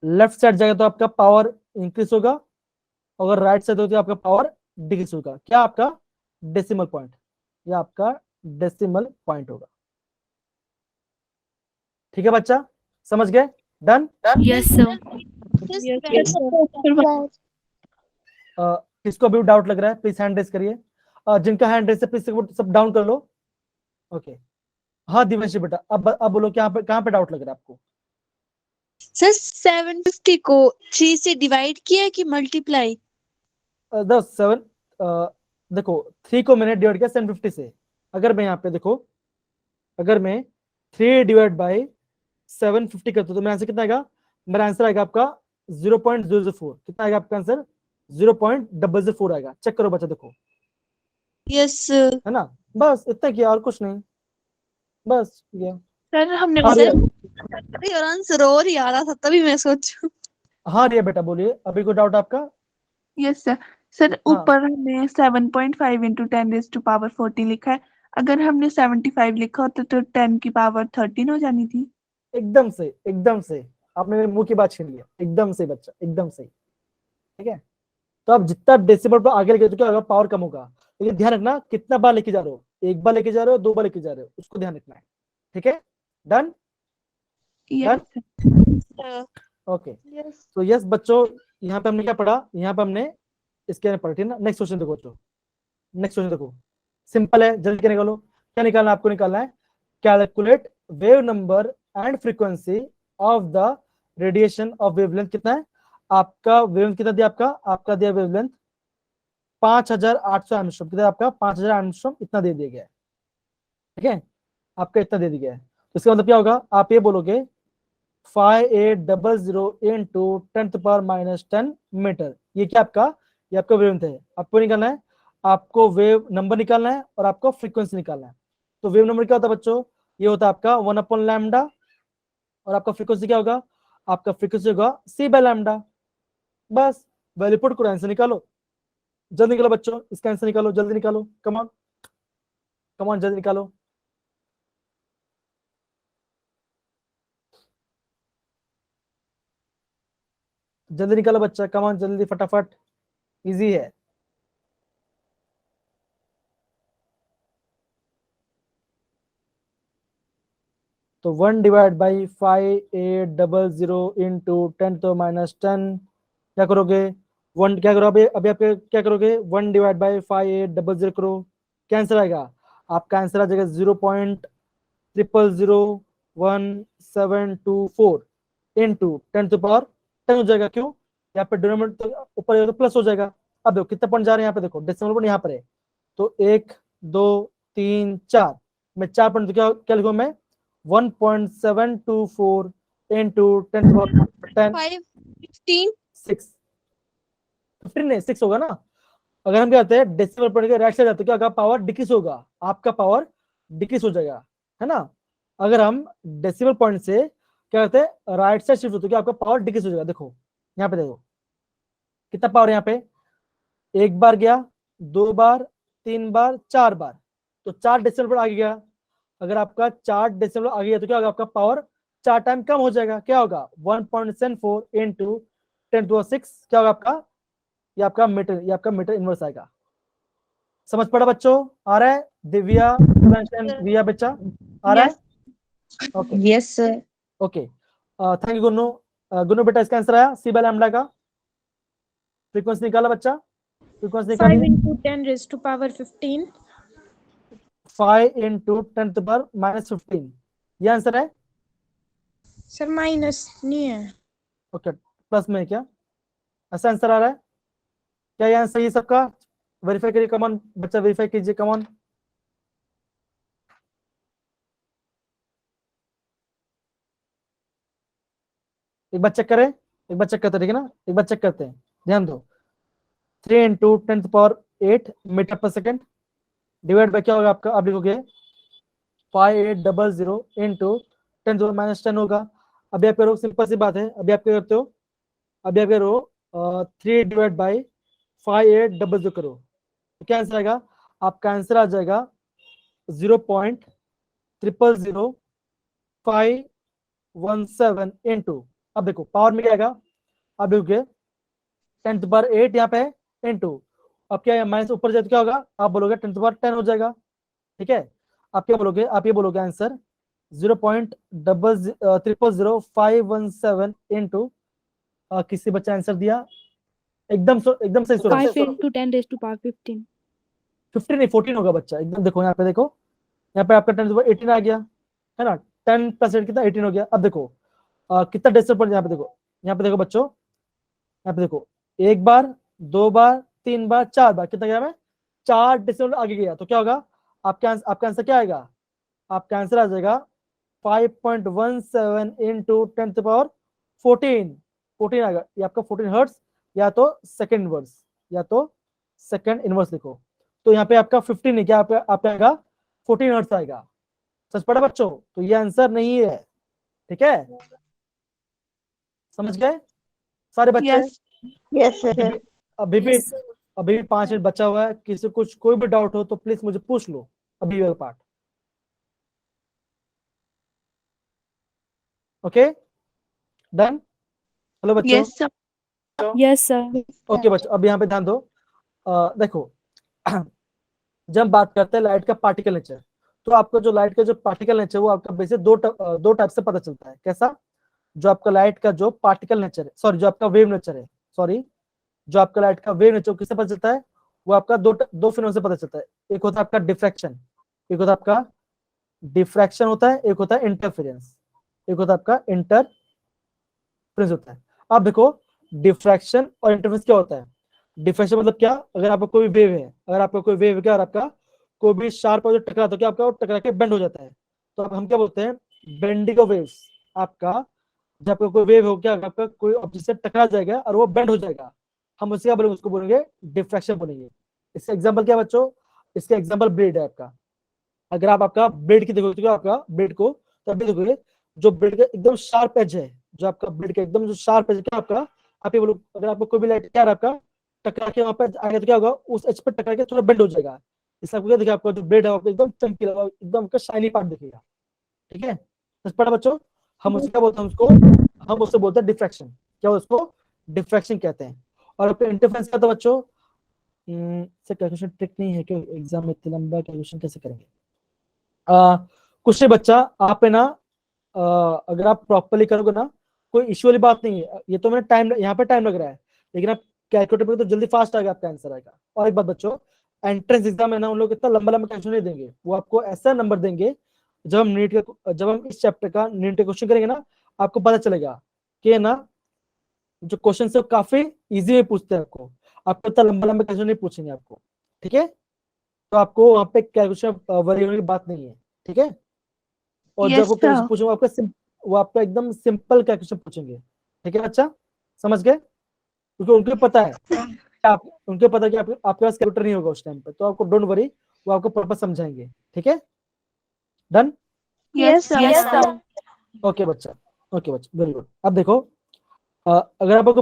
लेफ्ट साइड जाएगा तो आपका पावर इंक्रीज होगा, अगर राइट साइड हो तो आपका पावर डिक्रीज होगा। क्या आपका डेसिमल पॉइंट, या आपका डेसिमल पॉइंट होगा। ठीक है बच्चा, समझ गए? Done? Yes, sir. Yes sir. किसको अभी डाउट लग रहा है प्लीज हैंड रेस करिए, जिनका हैंड रेस है प्लीज सब डाउन कर लो। ओके, हाँ दिव्यांशी बेटा, अब बोलो कहाँ पे डाउट लग रहा है आपको? सर 750 को 3 से डिवाइड किया कि मल्टीप्लाई? द 7 देखो 3 को मैंने डिवाइड किया 750 से, अगर मैं यहाँ पे देखो, अगर मैं 3 डिवाइड बाई 750 करता हूँ तो मेरा आंसर कितना आएगा? मेरा आंसर आएगा आपका 0.004। कितना आएगा आपका आंसर? 0.004 आएगा। चेक करो बच्चा, देखो, यस है ना? बस इतना किया और कुछ नहीं, बस किया। सर हमने हाँ सर रिया, और आंसर और ही आ रहा था तभी मैं सोचूं। हाँ रिया बेटा बोलिए, अभी कोई डाउट आपका? Yes sir. सर हाँ ऊपर हमने 7.5 इंटू 10⁻⁴ लिखा है, अगर हमने 75 लिखा होता तो 10 की पावर 13 हो जानी थी। एकदम से, एकदम से आपने मेरे मुंह की बात छीन लिया, एकदम से बच्चा, एकदम सही। ठीक है, तो आप जितना डेसिमल पर आगे लेके तो क्या होगा? पावर कम होगा। लेकिन ध्यान रखना कितना बार लेके जा रहे हो, 1 बार लेके जा रहे हो, 2 बार लेके जा रहे हो, उसको ध्यान रखना है। ठीक है, done? Yes done? Sir. Okay, yes तो यस बच्चों, यहाँ पे हमने क्या पढ़ा? यहाँ पे हमने इसके पढ़ा, ठीक है ना? नेक्स्ट क्वेश्चन देखो बच्चों, नेक्स्ट क्वेश्चन देखो, सिंपल है, जल्दी क्या निकालो। क्या निकालना है आपको? निकालना है calculate wave number and frequency of the radiation of wavelength. कितना है आपका वेवलेंथ? कितना दिया आपका दिया वेवलेंथ 5800 एंगस्ट्रॉम। कितना आपका 5000 एंगस्ट्रॉम, इतना दे दिया गया है। ठीक है, आपका इतना दे दिया गया है, तो इसका मतलब क्या होगा? आप ये बोलोगे 5800 इंटू 10⁻⁻10 मीटर। ये क्या आपका? ये आपका वेवलेंथ है। आपको निकालना है, आपको वेव नंबर निकालना है और आपको फ्रीक्वेंसी निकालना है। तो वेव नंबर क्या होता है बच्चों? ये होता है आपका 1/λ, और आपका फ्रीक्वेंसी क्या होगा? आपका फ्रीक्वेंसी होगा c/λ। बस वैल्यू पुट करो, आंसर निकालो, जल्दी निकालो बच्चों, इसका आंसर निकालो, जल्दी निकालो, कम ऑन कम ऑन, जल्दी निकालो। जल्दी निकालो बच्चा, कम ऑन, जल्दी फटाफट, इजी है। तो 1/5800 इंटू 10⁻⁻10 क्या करोगे, 1 क्या करो अभी आप क्या करोगे, 1 डिवाइड बाई 5800 करो, क्या आंसर आएगा, आपका आंसर आ जाएगा 0.000174 इंटू 10 टू पावर 10 हो जाएगा। क्यों, यहाँ पे डिनोमिनेटर तो ऊपर तो प्लस हो जाएगा। अब देखो कितने पॉइंट जा रहे हैं यहाँ पे, देखो डेसिमल पॉइंट यहाँ पर है, तो 1 2 3 4, मैं 4 पॉइंट, तो क्या लिखूँ मैं, 1.724 इंटू 10 टू पावर 10 15 6 15 नहीं 6 होगा ना। अगर हम क्या करते हैं डेसिमल पॉइंट के राइट साइड जाते हैं, क्या होगा, पावर डिक्रीज होगा, आपका पावर डिक्रीज हो जाएगा, है ना। अगर हम डेसिमल पॉइंट से क्या करते हैं राइट साइड शिफ्ट होते हैं, आपका पावर डिक्रीज हो जाएगा। देखो यहाँ पे देखो कितना पावर है यहाँ पे, 1 बार गया, 2 बार, 3 बार, 4 बार, तो 4 डेसिमल पॉइंट आगे गया। अगर आपका 4 डेसिमल आगे गया तो क्या होगा, आपका पावर 4 टाइम कम हो जाएगा, क्या होगा 1.74 इंटू 10 टू 6, क्या होगा आपका, ये आपका मीटर इनवर्स आएगा। समझ पड़ा बच्चों, आ रहा है दिव्या, दिव्या बच्चा आ रहा है, okay yes sir. Okay, thank you Gunnu. Gunnu बेटा इसका आंसर आया सी बाय लैम्डा का, फ्रीक्वेंसी निकाला बच्चा, फ्रीक्वेंसी निकाली 5 into 10 raised to power 15. 5 into 10 to power -15, ये आंसर है। सर माइनस नहीं है। ओके प्लस में है क्या, ऐसा आंसर आ रहा है क्या, ये आंसर ये सबका वेरीफाई करिए, कमॉन बच्चा वेरीफाई कीजिए, कमॉन। एक बार चेक करें, एक बार चेक करते हैं, ठीक है ना, एक बार चेक करते हैं, ध्यान दो। 3 इंटू 10 टू पावर 8 मीटर पर सेकेंड डिवाइड बाय क्या होगा आपका, आप लिखोगे 5800 इंटू 10 टू माइनस 10 होगा। अभी आप करो, सिंपल सी बात है, अभी आप क्या करते हो, अभी आप करो 3 डिवाइड बाई 5800 करो, तो क्या आंसर आएगा, आपका आंसर आ जाएगा 0.000517 इंटू, अब देखो पावर में क्या आएगा, अब देखोगे 10 टू पावर 8 यहाँ पे इंटू, अब क्या है माइनस ऊपर जाए तो क्या होगा, आप बोलोगे 10 टू पावर 10 हो जाएगा, ठीक है। आप क्या बोलोगे, आप ये बोलोगे आंसर 0.000517 इंटू, किसी बच्चा आंसर दिया, एकदम सही सुना, 5 into 10 raised to power 15. 15 नहीं 14 होगा बच्चा, एकदम देखो यहाँ पे, देखो यहाँ पे आपका 10 18 आ गया, है ना, 10 प्लस 8 कितना 18 हो गया। अब देखो कितना डेसिमल पॉइंट यहाँ पे देखो, यहाँ पे देखो बच्चों, यहाँ पे देखो 1 बार, 2 बार, 3 बार, 4 बार, कितना गया मैं, 4 डेसिमल आगे गया, तो क्या होगा, आपका आंसर क्या आएगा, आपका आंसर आ जाएगा 5.17 इंटू 10 टू पावर 14 आएगा, ये आपका 14 हर्ट्ज, या तो सेकंड इनवर्स, या तो सेकंड इनवर्स लिखो, तो यहाँ पे आपका 15 नहीं, क्या आपका आएगा 14 हर्ट्ज आएगा। सच पड़ा बच्चों, तो ये आंसर नहीं है, ठीक है, समझ गए सारे बच्चे। Yes yes sir. अभी भी 5 मिनट बचा हुआ है, किसी कुछ कोई भी डाउट हो तो प्लीज मुझे पूछ लो अभी वाला पार्ट, ओके डन। हेलो बच्चों, yes sir. Yes sir. Okay बच्चों, अब यहाँ पे ध्यान दो, देखो जब हम बात करते हैं लाइट का पार्टिकल नेचर, तो आपको जो लाइट का जो पार्टिकल नेचर वो आपका बेसिक दो टाइप से पता चलता है। कैसा, जो आपका लाइट का जो पार्टिकल नेचर है, सॉरी जो आपका वेव नेचर है, सॉरी जो आपका लाइट का वेव नेचर किससे पता चलता है, वो आपका दो फिनों से पता चलता है। एक होता है आपका डिफ्रैक्शन, एक होता है आपका डिफ्रैक्शन होता है, एक होता है इंटरफेरेंस, एक होता है आपका इंटरफेरेंस होता है। अब देखो डिफ्रैक्शन और इंटरफेरेंस क्या होता है, डिफ्रैक्शन मतलब क्या, अगर आपका कोई वेव है, अगर आपका कोई वेव है क्या, और आपका कोई भी शार्प ऑब्जेक्ट टकरा तो क्या आपका टकरा के बेंड हो जाता है, तो अब हम क्या बोलते हैं बेंडिंग ऑफ वेव्स। आपका जब आपका कोई वेव हो, क्या आपका कोई ऑब्जेक्ट से टकरा जाएगा और वो बेंड हो जाएगा, हम उससे क्या बोलेंगे, उसको बोलेंगे डिफ्रैक्शन बोलेंगे। इसका एग्जांपल क्या बच्चों, इसका एग्जांपल ब्लेड है आपका। अगर आप आपका ब्लेड की देखोगे तो आपका ब्लेड को, तो अभी देखोगे जो ब्लेड का एकदम शार्प एज है, जो आपका ब्लेड का एकदम जो शार्प एज है, क्या आपका, आप ये बोलो अगर आपको कोई भी लाइट क्या आपका टकरा के वहां पर आएगा तो क्या होगा, उस एज पर टकरा के थोड़ा बेंड हो जाएगा। इसका आपको क्या दिखेगा, आपका जो ब्लेड है आपको एकदम चमकीला, एकदम आपका शाइनी पार्ट दिखेगा, ठीक है। समझ पड़ा बच्चों, हम उसको क्या बोलते हैं, हम उससे बोलते हैं डिफ्रैक्शन, क्या उसको डिफ्रैक्शन कहते हैं। और आपका इंटरफेरेंस क्या था बच्चों, सर कैलकुलेशन ट्रिक नहीं है कि एग्जाम में इतना लंबा कैलकुलेशन कैसे करेंगे, कुछ नहीं बच्चा, आप है ना अगर आप प्रॉपर्ली करोगे ना कोई इश्यू वाली बात नहीं है। ये तो मैंने टाइम यहाँ पे टाइम लग रहा है, लेकिन आप कैलकुलेटर पे तो जल्दी फास्ट आएगा, आपका आंसर आएगा। और एक बात बच्चों, एंट्रेंस एग्जाम है ना, उन लोग इतना लंबा लंबा कैलकुलेशन नहीं देंगे, वो आपको ऐसा नंबर देंगे, जब हम इस चैप्टर का नीट का क्वेश्चन करेंगे ना, आपको पता चलेगा कि ना जो क्वेश्चन है काफी इजी में पूछते हैं आपको इतना लंबा लंबा क्वेश्चन नहीं पूछेंगे आपको, ठीक है। तो आपको वहां पे कैलकुलेशन वरी होने की बात नहीं है, ठीक है। और जब Yes, वो कैलकुलेशन sir. पूछेंगे वो आपका एकदम सिंपल कैलकुलेशन पूछेंगे, ठीक है बच्चा, समझ गए? क्योंकि उनको पता है कि आपके पास कैलकुलेटर नहीं होगा उस टाइम पे, तो आपको डोंट वरी, वो आपको प्रॉपर समझाएंगे, ठीक है। Done? Yes, sir. Yes, sir. Okay बच्चा, वेरी गुड। अब देखो, अगर आपको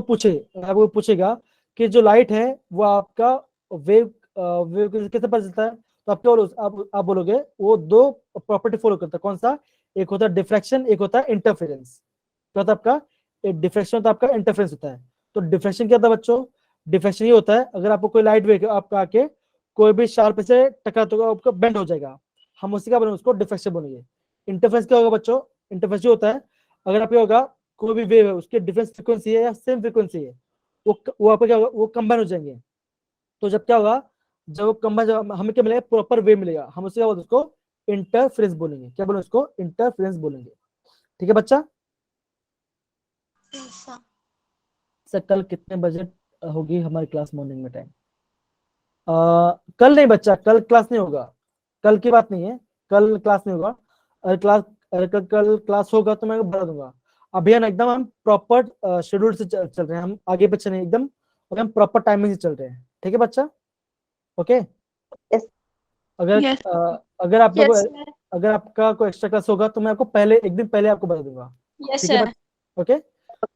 पूछेगा कि जो लाइट है वो आपका वेव कैसे पता चलता है, तो आप बोलोगे वो दो प्रॉपर्टी फॉलो करता है। कौन सा? एक होता है डिफ्रैक्शन, एक होता है इंटरफेरेंस। क्या होता है आपका? डिफ्रैक्शन होता है, आपका इंटरफेरेंस होता है। तो डिफ्रैक्शन क्या होता है बच्चों? डिफ्रैक्शन ये होता है, अगर आपको कोई लाइट वेव आपका आके कोई भी शार्प से टकरा तो आपका बेंड हो जाएगा, हम उसी का बोलेंगे, उसको डिफ्रैक्शन बोलेंगे। इंटरफेरेंस क्या होगा बच्चों? इंटरफेरेंस होता है, अगर आप होगा कोई भी वेव है, उसके डिफरेंट फ्रीक्वेंसी है या सेम फ्रीक्वेंसी है, वो आपको क्या होगा, वो कंबाइन हो जाएंगे। तो जब क्या होगा, जब वो कंबाइन, हमें क्या मिलेगा? प्रॉपर वेव मिलेगा, हम उसके बाद उसको इंटरफेरेंस बोलेंगे। क्या बोलेंगे उसको? इंटरफेरेंस बोलेंगे, ठीक है बच्चा। सर कल कितने बजे होगी हमारी क्लास? मॉर्निंग में टाइम? कल नहीं बच्चा, कल क्लास नहीं होगा, कल की बात नहीं है, कल क्लास नहीं होगा। कल क्लास होगा तो मैं बता दूंगा। अभी हम एकदम हम प्रॉपर शेड्यूल से चल रहे हैं, हम आगे पीछे नहीं, एकदम हम प्रॉपर टाइमिंग से चल रहे हैं, ठीक है बच्चा, ओके। अगर Yes. अगर आप लोग अगर आपका कोई एक्स्ट्रा क्लास होगा तो मैं आपको एक दिन पहले आपको बता दूंगा, ठीक है बच्चा, ओके।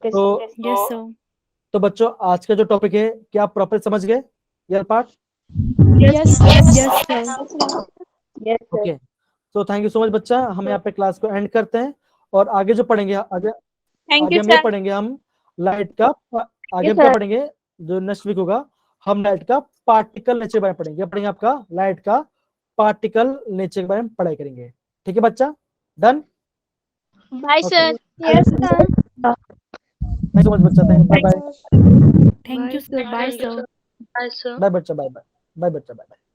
तो Yes, sir. तो बच्चों, आज का जो टॉपिक है, क्या आप प्रॉपर समझ गए ये पार्ट? Yes, sir. ओके, तो थैंक यू सो मच बच्चा, हम यहाँ पे क्लास को एंड करते हैं। और आगे जो पढ़ेंगे, आगे हम ये पढ़ेंगे, हम लाइट का आगे हम क्या पढ़ेंगे, जो नेक्स्ट वीक होगा, हम लाइट का पार्टिकल नेचर के बारे में पढ़ेंगे। पढ़ेंगे आपका लाइट का पार्टिकल नेचर के बारे में पढ़ाई करेंगे, ठीक है बच्चा, done? Bye sir. Yes, sir. Thank you so much बच्चा, bye bye, Thank you, sir. Bye, sir. Bye बच्चा, बाय बाय, बाय बच्चा, बाय बाय।